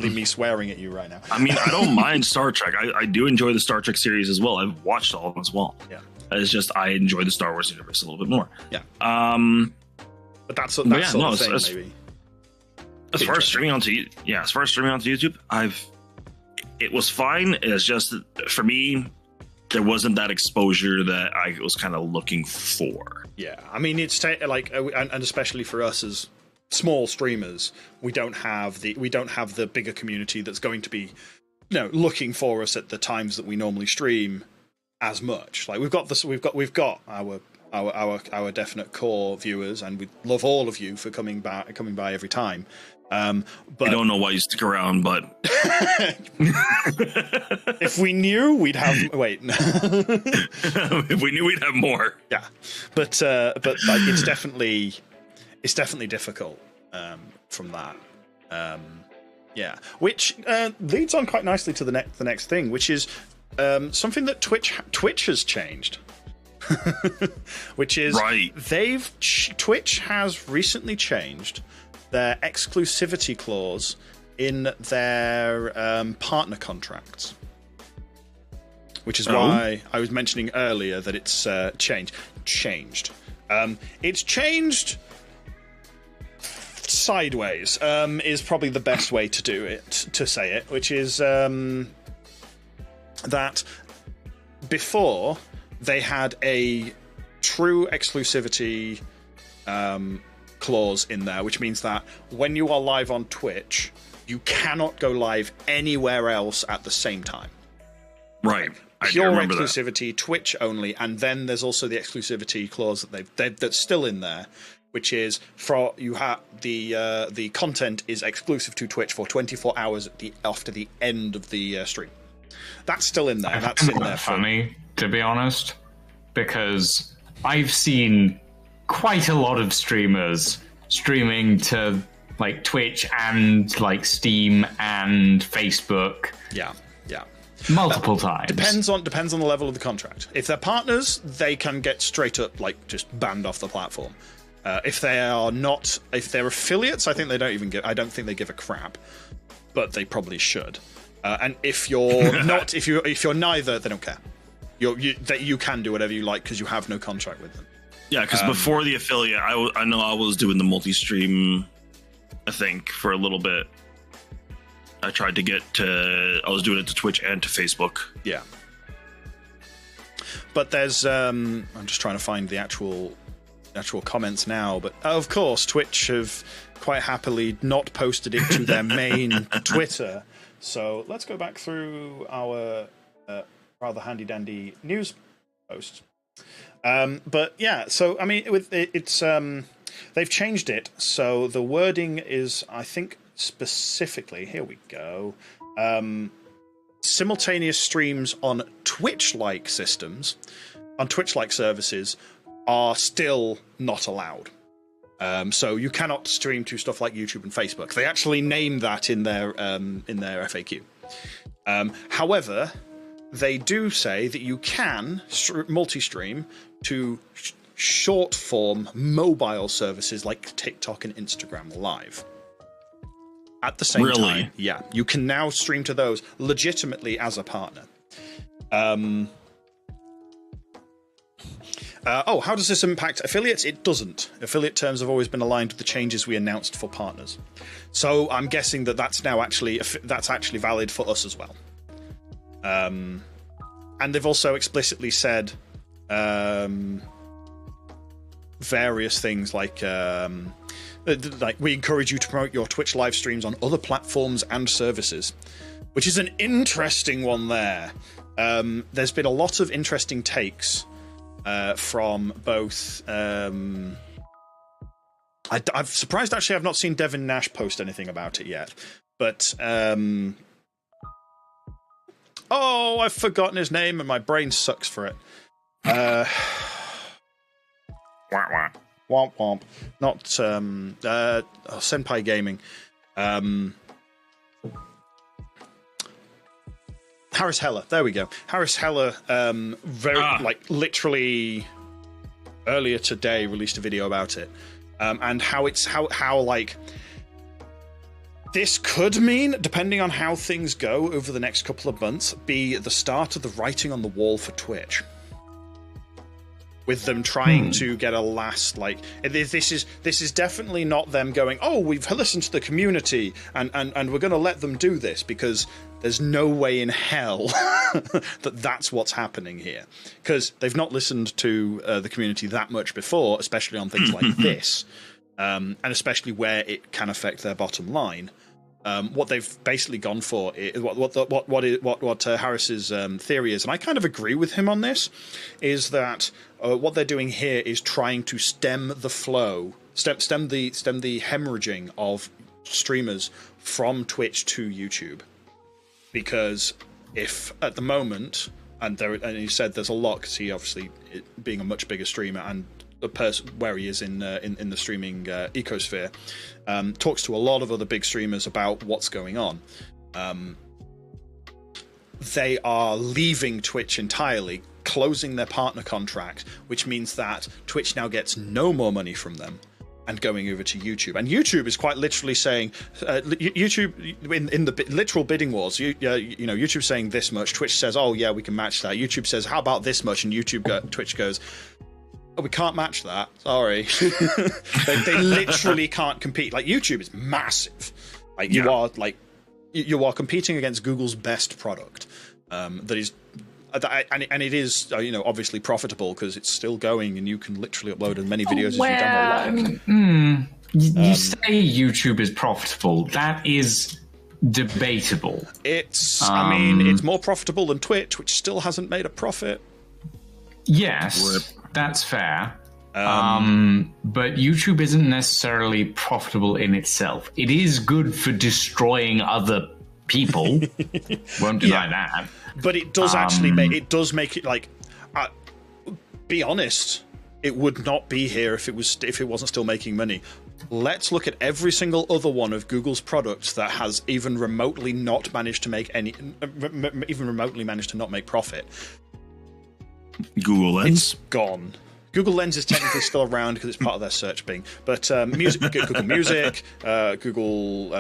me swearing at you right now. I mean, I don't mind Star Trek. I do enjoy the Star Trek series as well. I've watched all of them as well. Yeah, it's just I enjoy the Star Wars universe a little bit more. Yeah. But that's sort of thing, maybe. As far as streaming onto YouTube, it was fine. It's just for me, there wasn't that exposure that I was kind of looking for. Yeah, I mean, it's and especially for us as small streamers, we don't have the bigger community that's going to be, looking for us at the times that we normally stream as much. Like we've got our definite core viewers, and we love all of you for coming by every time. But I don't know why you stick around, but if we knew, we'd have if we knew, we'd have more. Yeah, but it's definitely difficult from that. Yeah, which leads on quite nicely to the next thing, which is something that Twitch has changed. Which is Twitch has recently changed their exclusivity clause in their partner contracts, which is why I was mentioning earlier that it's changed. It's changed sideways, is probably the best way to say it, which is that before they had a true exclusivity clause in there, which means that when you are live on Twitch, you cannot go live anywhere else at the same time. Right. Pure exclusivity, Twitch only, and then there's also the exclusivity clause that that's still in there, which is for the content is exclusive to Twitch for 24 hours after the end of the stream. That's still in there. That's in there. Funny, to be honest, because I've seen quite a lot of streamers streaming to Twitch and Steam and Facebook. Yeah. Multiple times. Depends on the level of the contract. If they're partners, they can get straight up just banned off the platform. If they're affiliates, I think they don't even I don't think they give a crap, but they probably should. And if you're not, if you're neither, they don't care. You can do whatever you like because you have no contract with them. Yeah, because before the affiliate, I know I was doing the multi-stream, I think, for a little bit. I tried to I was doing it to Twitch and to Facebook. Yeah. But there's I'm just trying to find the actual comments now. But of course, Twitch have quite happily not posted it to their main Twitter. So let's go back through our rather handy dandy news posts. But yeah, so I mean, it's they've changed it. So the wording is, I think, specifically, here we go. Simultaneous streams on Twitch-like systems, on Twitch-like services, are still not allowed. So you cannot stream to stuff like YouTube and Facebook. They actually name that in their FAQ. However, they do say that you can multi-stream to short-form mobile services like TikTok and Instagram Live. At the same time, yeah, you can now stream to those legitimately as a partner. How does this impact affiliates? It doesn't. Affiliate terms have always been aligned with the changes we announced for partners. So I'm guessing that that's actually valid for us as well. And they've also explicitly said various things like we encourage you to promote your Twitch live streams on other platforms and services, which is an interesting one there. There's been a lot of interesting takes from both. I'm surprised actually I've not seen Devin Nash post anything about it yet. But I've forgotten his name and my brain sucks for it. Womp womp. Not Senpai Gaming. Harris Heller. There we go. Harris Heller literally earlier today released a video about it. And how this could mean, depending on how things go over the next couple of months, be the start of the writing on the wall for Twitch. With them trying to get a last, this is definitely not them going, we've listened to the community and we're going to let them do this, because there's no way in hell that's what's happening here, because they've not listened to the community that much before, especially on things like this, and especially where it can affect their bottom line. What they've basically gone for is what Harris's theory is, and I kind of agree with him on this, is that what they're doing here is trying to stem the flow, stem the hemorrhaging of streamers from Twitch to YouTube, because if at the moment, and he said there's a lot, because he obviously being a much bigger streamer and the person where he is in the streaming ecosphere, talks to a lot of other big streamers about what's going on. They are leaving Twitch entirely, closing their partner contract, which means that Twitch now gets no more money from them and going over to YouTube. And YouTube is quite literally saying, YouTube in the literal bidding wars, YouTube saying this much, Twitch says, oh yeah, we can match that. YouTube says, how about this much? And Twitch goes, we can't match that. Sorry. they literally can't compete. Like, YouTube is massive. Like, you are competing against Google's best product. That is, and it is obviously profitable because it's still going, and you can literally upload as many videos as you've done. You say YouTube is profitable. That is debatable. It's it's more profitable than Twitch, which still hasn't made a profit. Yes. That's fair. But YouTube isn't necessarily profitable in itself. It is good for destroying other people. Won't deny that. But it does actually make it like, be honest, it would not be here if it wasn't still making money. Let's look at every single other one of Google's products that has even remotely not managed to make not make profit. Google Lens? It's gone. Google Lens is technically still around because it's part of their search Bing. But Google Music, Google...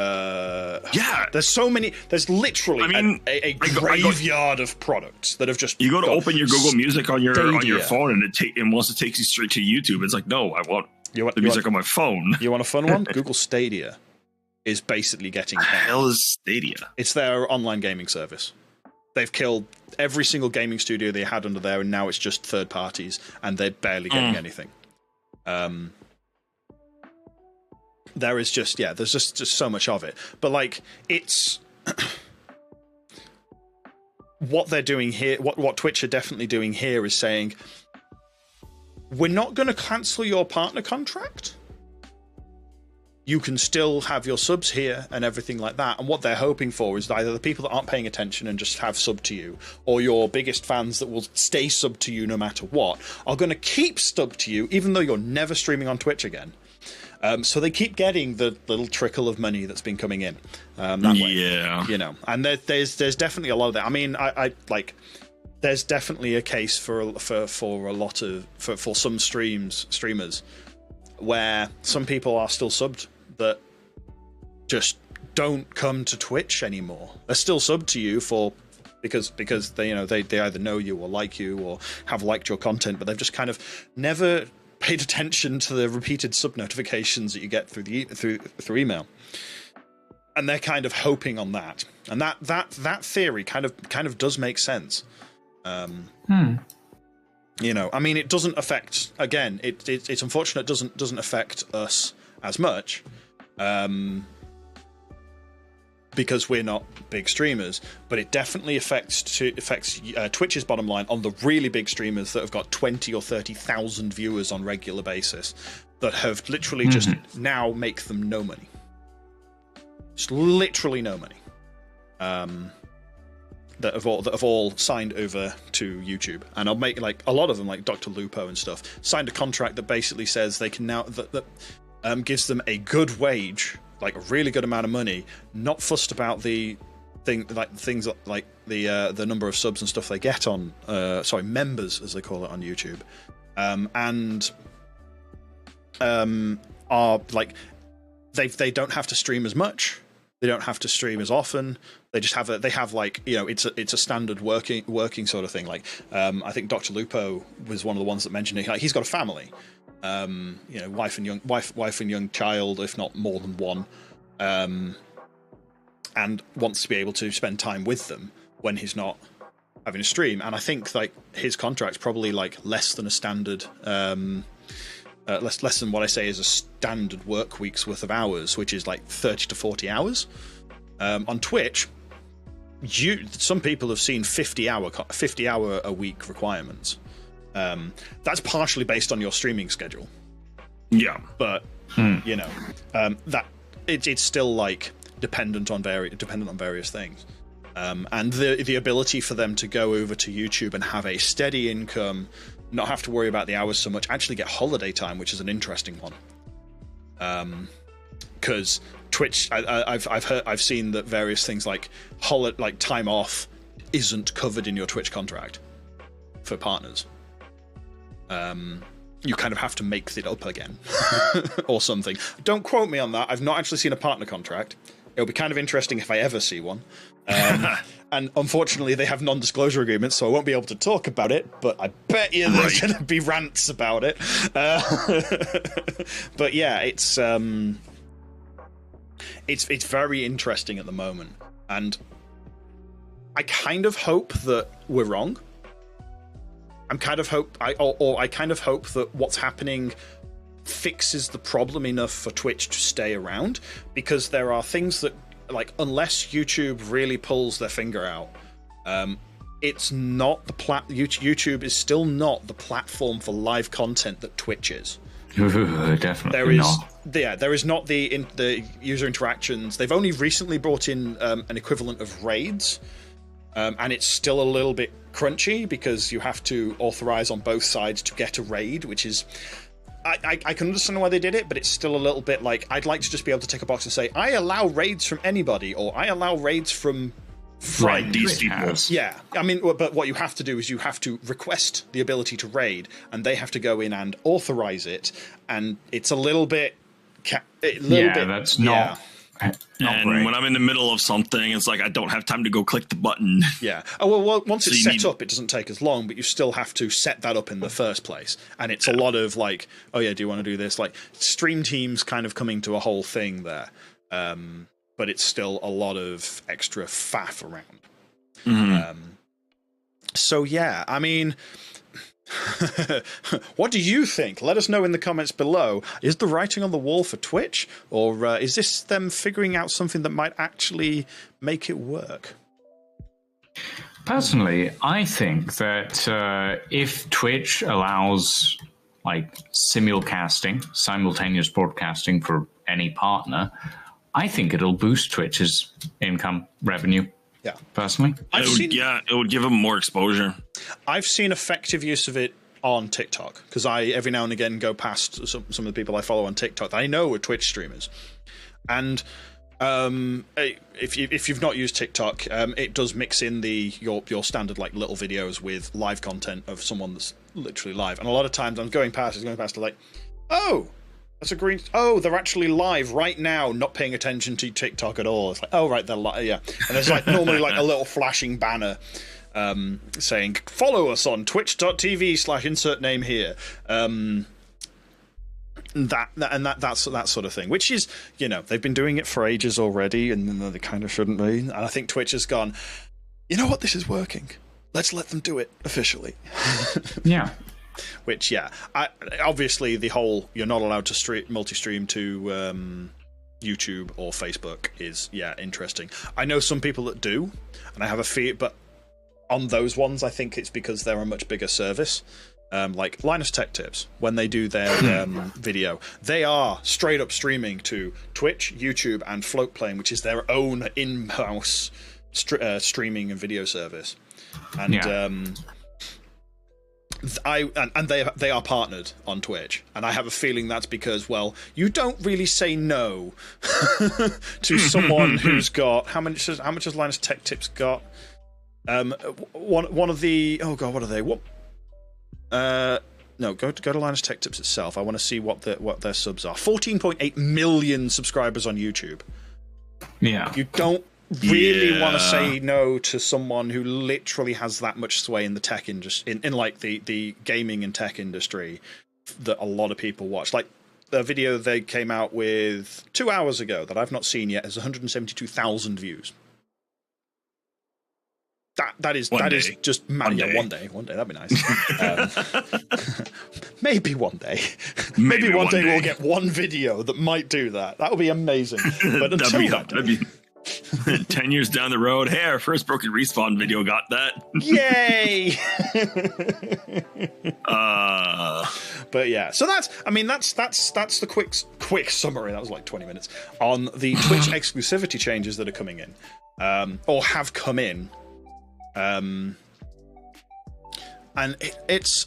there's so many... There's literally a graveyard of products that have just... You go to open your Google Music on your phone and it wants to take you straight to YouTube. It's like, no, I want the music on my phone. You want a fun one? Google Stadia is basically getting... What the hell is Stadia? It's their online gaming service. They've killed every single gaming studio they had under there, and now it's just third parties, and they're barely getting anything. There is just there's just so much of it. But like it's what they're doing here, what Twitch are definitely doing here is saying, we're not going to cancel your partner contract. You can still have your subs here and everything like that. And what they're hoping for is either the people that aren't paying attention and just have sub to you, or your biggest fans that will stay sub to you no matter what, are going to keep sub to you even though you're never streaming on Twitch again. So they keep getting the little trickle of money that's been coming in that way, you know. And there's definitely a lot of that. I mean, I like there's definitely a case for a lot of for some streamers where some people are still subbed that just don't come to Twitch anymore. They're still subbed to you because they they either know you or like you or have liked your content, but they've just kind of never paid attention to the repeated sub notifications that you get through email, and they're kind of hoping on that. And that theory kind of does make sense. You know, I mean, it doesn't affect. Again, it's unfortunate. It doesn't affect us as much, because we're not big streamers. But it definitely affects Twitch's bottom line on the really big streamers that have got 20 or 30,000 viewers on regular basis, that have literally just now make them no money. Just literally no money. That have all signed over to YouTube, and I'll make like a lot of them, like Dr. Lupo and stuff, signed a contract that basically says they can now that gives them a good wage, like a really good amount of money, not fussed about the things like the number of subs and stuff they get on members as they call it on YouTube, and are like they don't have to stream as much. They don't have to stream as often. They just have it's a standard working sort of thing. Like I think Dr. Lupo was one of the ones that mentioned it. Like, he's got a family, wife and young child, if not more than one, and wants to be able to spend time with them when he's not having a stream. And I think like his contract's probably like less than a standard. Less than what I say is a standard work week's worth of hours, which is like 30 to 40 hours. On Twitch, some people have seen 50 hour a week requirements. That's partially based on your streaming schedule. Yeah, but that it's still like dependent on various things. And the ability for them to go over to YouTube and have a steady income, not have to worry about the hours so much, actually get holiday time, which is an interesting one. Because Twitch, I've seen that various things like time off isn't covered in your Twitch contract for partners. You kind of have to make it up again or something. Don't quote me on that. I've not actually seen a partner contract. It'll be kind of interesting if I ever see one. And unfortunately, they have non-disclosure agreements, so I won't be able to talk about it. But I bet you there's going to be rants about it. But yeah, it's very interesting at the moment, and I kind of hope that we're wrong. I kind of hope that what's happening fixes the problem enough for Twitch to stay around, because there are things that, like, unless YouTube really pulls their finger out, it's not YouTube is still not the platform for live content that Twitch is. Definitely not. There is not the user interactions. They've only recently brought in an equivalent of raids, and it's still a little bit crunchy because you have to authorize on both sides to get a raid, which is. I can understand why they did it, but it's still a little bit like, I'd like to just be able to tick a box and say, I allow raids from anybody, or I allow raids from these people. Yeah, I mean, but what you have to do is you have to request the ability to raid, and they have to go in and authorize it, and it's a little bit. That's not. And great. when I'm in the middle of something, it's like I don't have time to go click the button. Yeah. Oh, well, once it's set up, it doesn't take as long, but you still have to set that up in the first place. And it's a lot of like, oh yeah, do you want to do this? Like, stream teams kind of coming to a whole thing there. But it's still a lot of extra faff around. So yeah, I mean, what do you think? Let us know in the comments below. Is the writing on the wall for Twitch, or is this them figuring out something that might actually make it work? Personally, I think that if Twitch allows like simultaneous broadcasting for any partner, I think it'll boost Twitch's income revenue. Yeah, personally, it would give them more exposure. I've seen effective use of it on TikTok because I every now and again go past some of the people I follow on TikTok that I know are Twitch streamers, and if you've not used TikTok, it does mix in your standard like little videos with live content of someone that's literally live, and a lot of times I'm going past like, oh, that's a green. Oh, they're actually live right now, not paying attention to TikTok at all. It's like, oh, right, they're live. Yeah. And there's like normally like a little flashing banner saying, follow us on twitch.tv/insert name here. That's that sort of thing, which is, they've been doing it for ages already, and they kind of shouldn't be. And I think Twitch has gone, you know what, this is working. Let's let them do it officially. Yeah. Which, obviously the whole you're not allowed to multi-stream to YouTube or Facebook is, interesting. I know some people that do, and I have a fear, but on those ones, I think it's because they're a much bigger service. Like Linus Tech Tips, when they do their video, they are straight up streaming to Twitch, YouTube, and Floatplane, which is their own in-house streaming and video service. And they are partnered on Twitch, and I have a feeling that's because, well, you don't really say no to someone who's got how much has Linus Tech Tips got? One of the what are they? No, go to Linus Tech Tips itself. I want to see what their subs are. 14.8 million subscribers on YouTube. Yeah, you don't really want to say no to someone who literally has that much sway in the tech industry, in like the gaming and tech industry that a lot of people watch. Like the video they came out with 2 hours ago that I've not seen yet has 172,000 views. That is just mad. Yeah, one day that'd be nice. Maybe one day. Maybe one day we'll get one video that might do that. That would be amazing. But until that'd be 10 years down the road, hey, our first Broken Respawn video got that. Yay! But yeah, so that's the quick summary. That was like 20 minutes on the Twitch exclusivity changes that are coming in, or have come in. And it's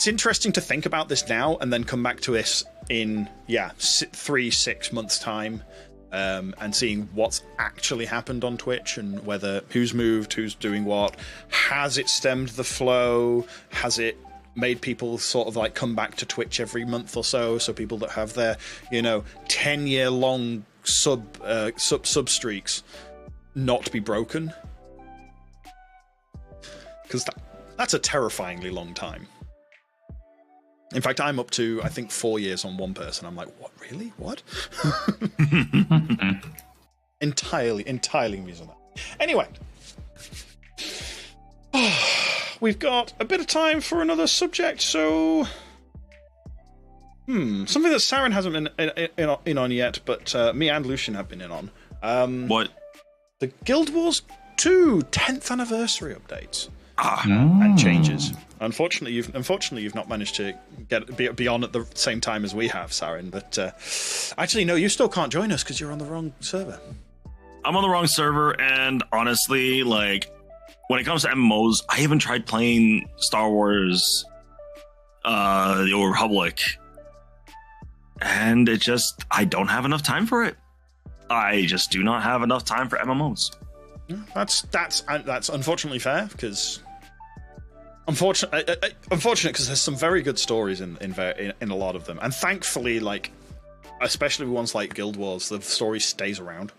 interesting to think about this now and then come back to this in 3-6 months time, and seeing what's actually happened on Twitch and whether who's moved, who's doing what. Has it stemmed the flow? Has it made people sort of like come back to Twitch every month or so people that have their 10-year long sub streaks not be broken? Because that's a terrifyingly long time. In fact, I'm up to, I think, 4 years on one person. I'm like, what, really? What? entirely amused on that. Anyway, we've got a bit of time for another subject, so something that Sarin hasn't been in on yet, but me and Lucian have been in on. What? The Guild Wars 2 10th anniversary updates and changes. Unfortunately, you've not managed to be on at the same time as we have, Sarin. But actually, no, you still can't join us because you're on the wrong server. I'm on the wrong server, and honestly, like when it comes to MMOs, I even tried playing Star Wars, The Old Republic, and I don't have enough time for it. I just do not have enough time for MMOs. That's unfortunately fair, because unfortunate because there's some very good stories in a lot of them, and thankfully, like especially ones like Guild Wars, the story stays around.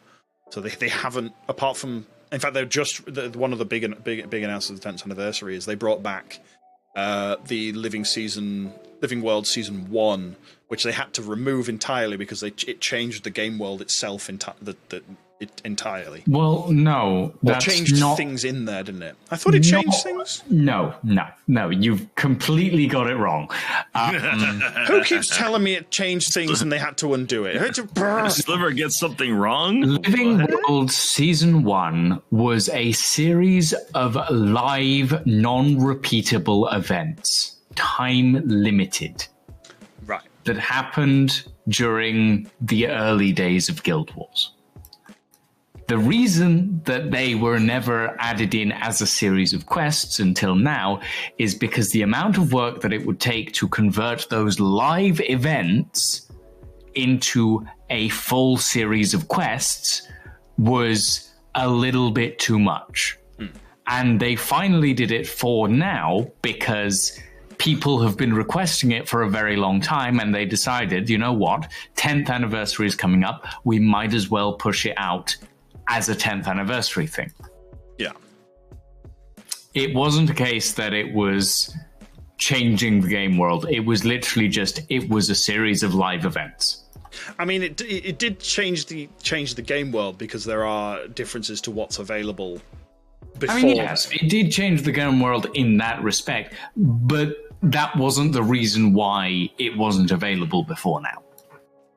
So they haven't, apart from, in fact, they're just one of the big announcements of the 10th anniversary is they brought back the Living World Season 1, which they had to remove entirely because it changed the game world itself. it entirely. Well, no, Or that's changed not things in there, didn't it? I thought it changed things. No, you've completely got it wrong. Who keeps telling me it changed things and they had to undo it? Sliver gets something wrong? Living World Season 1 was a series of live, non-repeatable events, time limited, Right. that happened during the early days of Guild Wars. The reason that they were never added in as a series of quests until now is because the amount of work that it would take to convert those live events into a full series of quests was a little bit too much. And they finally did it for now because people have been requesting it for a very long time, and they decided, you know what, 10th anniversary is coming up, we might as well push it out as a 10th anniversary thing. Yeah. It wasn't a case that it was changing the game world. It was literally just, it was a series of live events. I mean, it did change the game world because there are differences to what's available before. I mean, yes, it did change the game world in that respect, but that wasn't the reason why it wasn't available before now.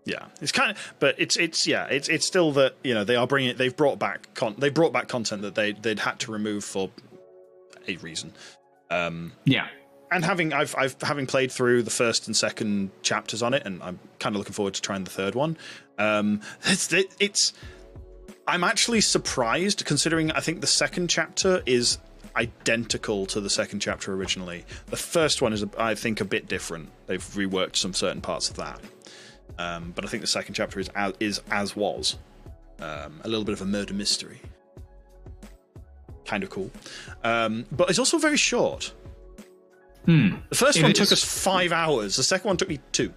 Yeah, it's kind of, but it's still that, you know, they've brought back content that they'd had to remove for a reason. Yeah. And having played through the first and second chapters on it, and I'm kind of looking forward to trying the third one. I'm actually surprised, considering I think the second chapter is identical to the second chapter originally. The first one is, I think, a bit different. They've reworked some certain parts of that. But I think the second chapter is as was. A little bit of a murder mystery. Kind of cool. But it's also very short. The first one took us 5 hours. The second one took me 2.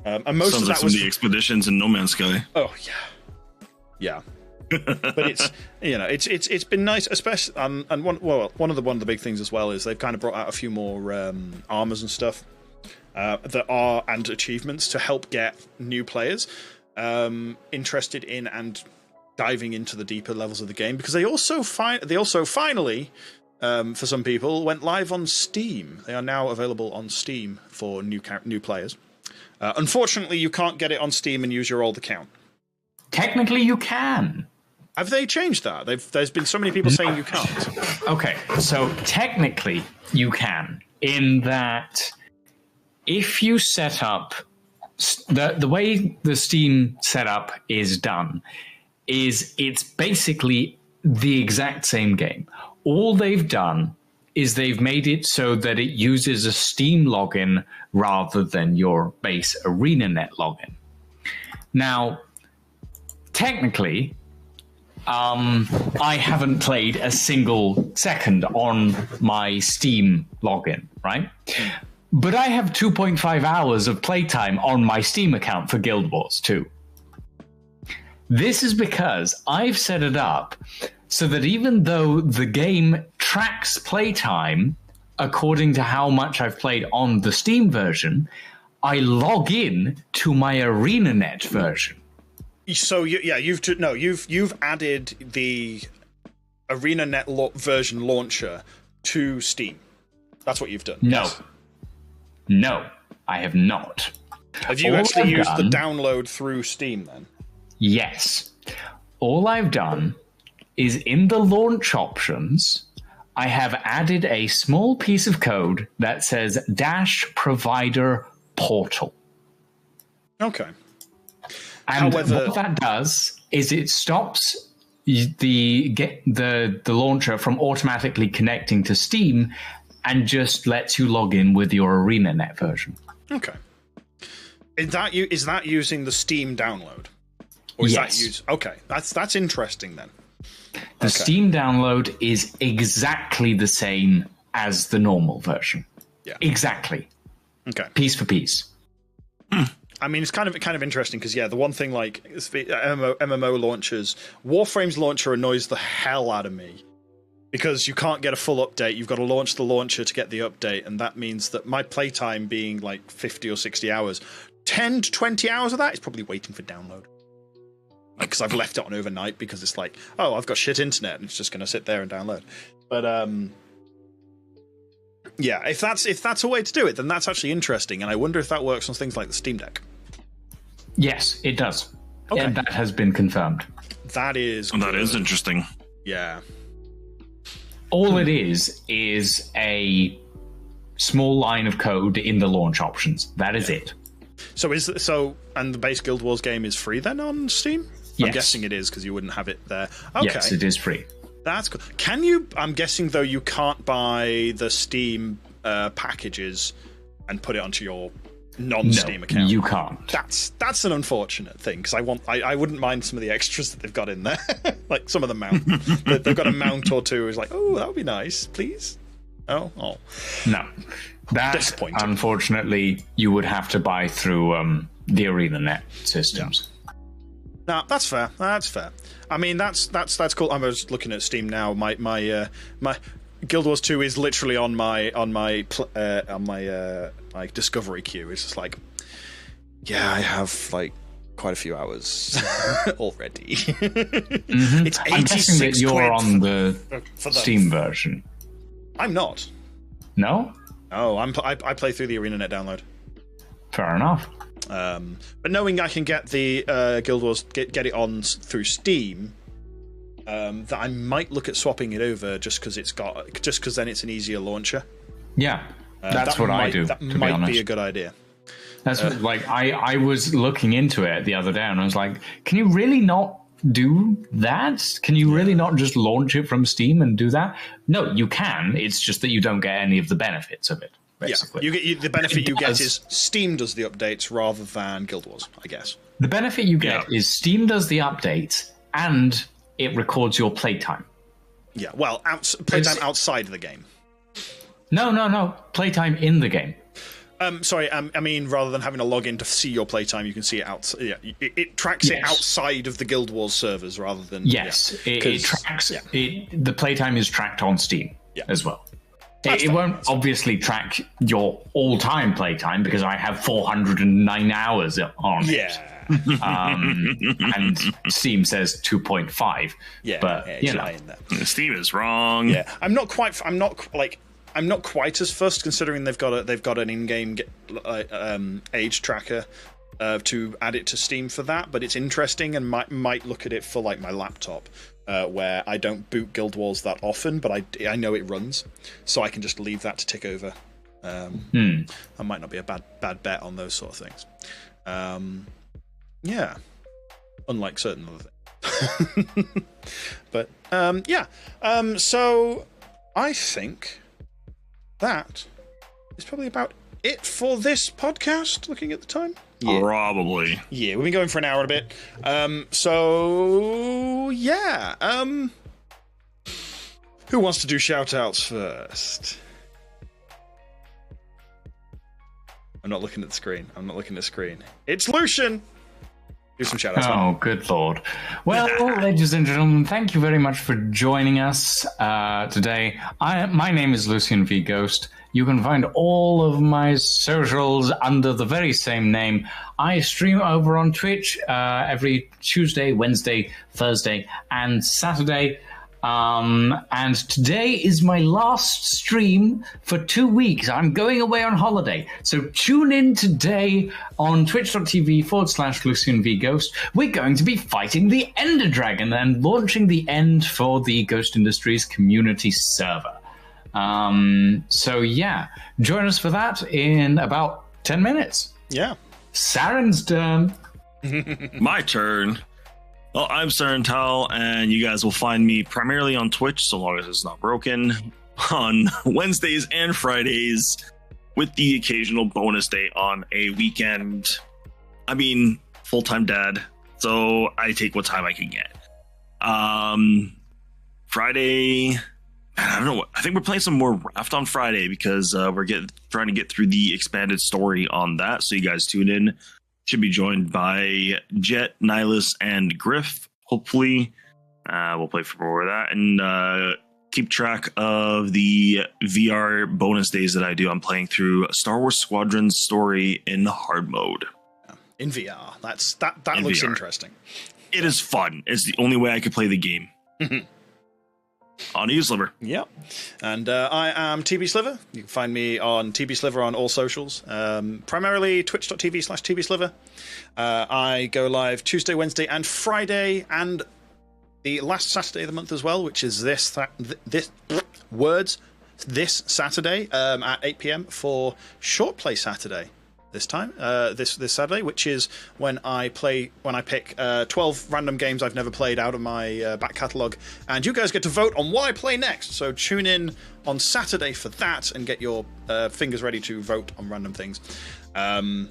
And most Sounds of like that was the expeditions in No Man's Sky. Oh yeah. But it's, you know, it's been nice, especially and one of the big things as well is they've kind of brought out a few more armors and stuff and achievements to help get new players interested in and diving into the deeper levels of the game, because they also finally for some people went live on Steam. They are now available on Steam for new players. Unfortunately, you can't get it on Steam and use your old account. Technically, you can. Have they changed that? There's been so many people saying you can't. Okay, so technically, you can, in that if you set up the way the Steam setup is done is it's basically the exact same game. All they've done is they've made it so that it uses a Steam login rather than your base ArenaNet login. Now, technically, I haven't played a single second on my Steam login, right? But I have 2.5 hours of playtime on my Steam account for Guild Wars 2. This is because I've set it up so that even though the game tracks playtime according to how much I've played on the Steam version, I log in to my ArenaNet version. So you've added the ArenaNet version launcher to Steam. That's what you've done. No, I have not. Have you actually used the download through Steam then? Yes. All I've done is in the launch options, I have added a small piece of code that says -provider portal. Okay. And what that does is it stops the launcher from automatically connecting to Steam and just lets you log in with your ArenaNet version. Okay. Is that using the Steam download? Or is yes. Okay, that's interesting then. The Steam download is exactly the same as the normal version. Yeah. Exactly. Okay. Piece for piece. I mean, it's kind of interesting because, the one thing like MMO launchers, Warframe's launcher annoys the hell out of me because you can't get a full update. You've got to launch the launcher to get the update, and that means that my playtime being like 50 or 60 hours, 10 to 20 hours of that is probably waiting for download. because I've left it on overnight because it's like, oh, I've got shit internet and it's just going to sit there and download. But yeah, if that's a way to do it, then that's actually interesting, and I wonder if that works on things like the Steam Deck. Yes, it does. Okay. And that has been confirmed. That is interesting. Yeah. All it is a small line of code in the launch options. That is it. So and the base Guild Wars game is free then on Steam? Yes. I'm guessing it is because you wouldn't have it there. Okay. Yes, it is free. That's cool. Can you? I'm guessing though you can't buy the Steam packages and put it onto your non-Steam account. You can't. That's an unfortunate thing because I wouldn't mind some of the extras that they've got in there, like some of the mount. They've got a mount or two. Is like, oh, that would be nice, please. Oh. No, that disappointing. Unfortunately, you would have to buy through the ArenaNet systems. Yeah. No, that's fair. That's fair. I mean, that's cool. I was looking at Steam now. My Guild Wars 2 is literally on my discovery queue. It's just like, yeah, I have like quite a few hours already. Mm-hmm. It's 86 I'm guessing that you're on the Steam version. I'm not. No? Oh, I play through the ArenaNet download. Fair enough. But knowing I can get the Guild Wars get it on through Steam, that I might look at swapping it over just because then it's an easier launcher. Yeah, that's what I do. That might be a good idea. That's like I was looking into it the other day, and I was like, can you really not do that? Can you really not just launch it from Steam and do that? No, you can. It's just that you don't get any of the benefits of it. Basically. Yeah, the benefit you get is Steam does the updates rather than Guild Wars, I guess. The benefit you get is Steam does the updates and it records your playtime. Yeah, well, playtime outside of the game. No. Playtime in the game. Sorry, I mean, rather than having to log in to see your playtime, you can see it outside. Yeah, it tracks it outside of the Guild Wars servers rather than. Yes, it tracks. The playtime is tracked on Steam as well. It won't obviously track your all-time playtime because I have 409 hours on it. And Steam says 2.5. Yeah, but you know, Steam is wrong. Yeah, I'm not quite as fussed considering they've got an in-game age tracker to add it to Steam for that. But it's interesting and might look at it for like my laptop. Where I don't boot Guild Wars that often, but I know it runs, so I can just leave that to tick over. That might not be a bad bet on those sort of things. Yeah, unlike certain other things. But so I think that is probably about it for this podcast. Looking at the time. Yeah. Probably. Yeah, we've been going for an hour and a bit. So yeah. Who wants to do shout-outs first? I'm not looking at the screen. It's Lucian! Do some shout-outs. Oh, good lord. Well, ladies and gentlemen, thank you very much for joining us today. My name is Lucian V. Ghost. You can find all of my socials under the very same name. I stream over on Twitch every Tuesday, Wednesday, Thursday, and Saturday. And today is my last stream for 2 weeks. I'm going away on holiday. So tune in today on twitch.tv/Lucian V Ghost. We're going to be fighting the Ender Dragon and launching the end for the Ghost Industries community server. So yeah, join us for that in about 10 minutes. Yeah. Sarin's turn. My turn. Well, I'm SarinTal, and you guys will find me primarily on Twitch, so long as it's not broken, on Wednesdays and Fridays, with the occasional bonus day on a weekend. I mean, full-time dad, so I take what time I can get. Friday, I don't know. I think we're playing some more Raft on Friday because we're trying to get through the expanded story on that, so you guys tune in. Should be joined by Jet, Nihilus, and Griff. Hopefully, we'll play for more of that and keep track of the VR bonus days that I do. I'm playing through Star Wars Squadron's story in hard mode. In VR, that looks VR. Interesting. it is fun. It's the only way I could play the game. On TBSliver. Yeah. And I am TBSliver. You can find me on TBSliver on all socials. Primarily twitch.tv/TBSliver. I go live Tuesday, Wednesday, and Friday, and the last Saturday of the month as well, which is this Saturday at 8 p.m. for Short Play Saturday. This time, this Saturday, which is when I pick 12 random games I've never played out of my back catalogue, and you guys get to vote on what I play next. So tune in on Saturday for that and get your fingers ready to vote on random things. I'm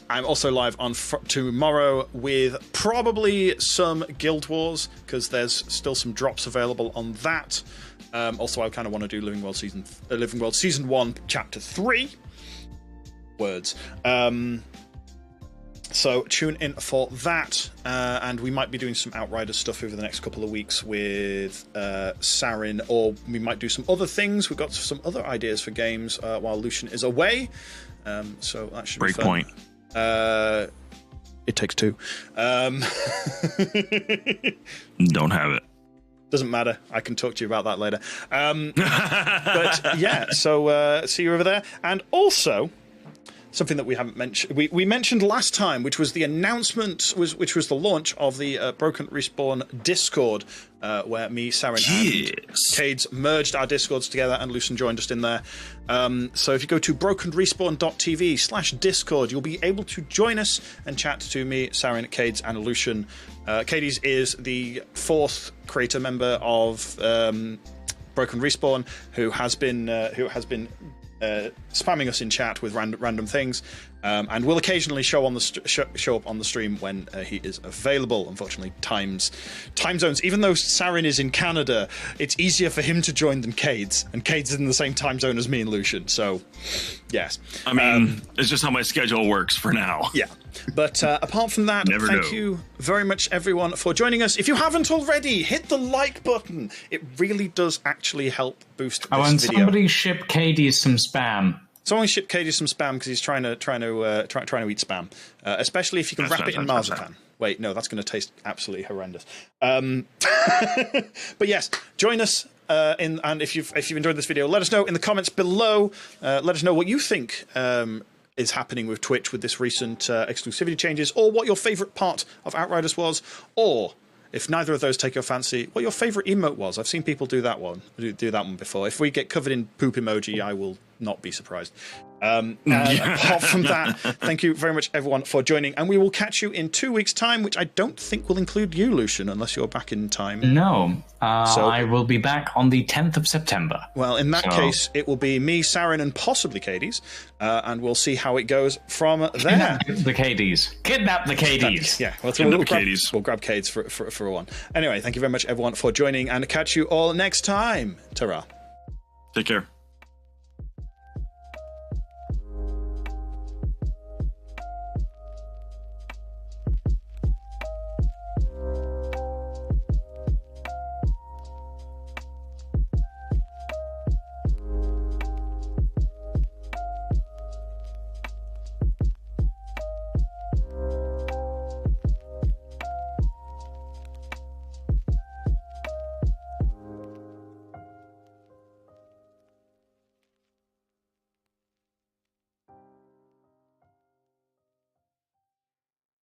also live on tomorrow with probably some Guild Wars, because there's still some drops available on that. Also, I kind of want to do Living World Season 1, Chapter 3. Words. So tune in for that, and we might be doing some Outriders stuff over the next couple of weeks with Sarin, or we might do some other things. We've got some other ideas for games while Lucian is away, so that should be fun. Breakpoint. It Takes Two. Don't have it. Doesn't matter. I can talk to you about that later. But yeah, so see you over there. And also, something that we haven't mentioned, we mentioned last time, which was the announcement, which was the launch of the Broken Respawn Discord, where me, Sarin, and Cades merged our Discords together, and Lucian joined us in there. So if you go to brokenrespawn.tv/Discord, you'll be able to join us and chat to me, Sarin, Cades, and Lucian. Cades is the 4th creator member of Broken Respawn, who has been spamming us in chat with random things, and will occasionally show up on the stream when he is available. Unfortunately, time zones. Even though Sarin is in Canada, it's easier for him to join than Cades, and Cades is in the same time zone as me and Lucian. So, yes. I mean, it's just how my schedule works for now. Yeah. But apart from that, thank you very much, everyone, for joining us. If you haven't already, hit the like button. It really does actually help boost this video. And somebody ship Katie some spam. Someone ship Katie some spam, because he's trying to eat spam, especially if you can wrap it in marzipan. Wait, no, that's going to taste absolutely horrendous. But yes, join us. And if you've enjoyed this video, let us know in the comments below. Let us know what you think is happening with Twitch with this recent exclusivity changes, or what your favourite part of Outriders was, or if neither of those take your fancy, what your favourite emote was. I've seen people do that one before. If we get covered in poop emoji, I will not be surprised. Apart from that, thank you very much, everyone, for joining, and we will catch you in 2 weeks' time, which I don't think will include you, Lucian, unless you're back in time. No, I will be back on the 10th of September. Well, in that case, it will be me, Sarin, and possibly Cades, and we'll see how it goes from there. Kidnap the Cades. Yeah, we'll grab Cades for a one. Anyway, thank you very much, everyone, for joining, and catch you all next time. Ta-ra. Take care.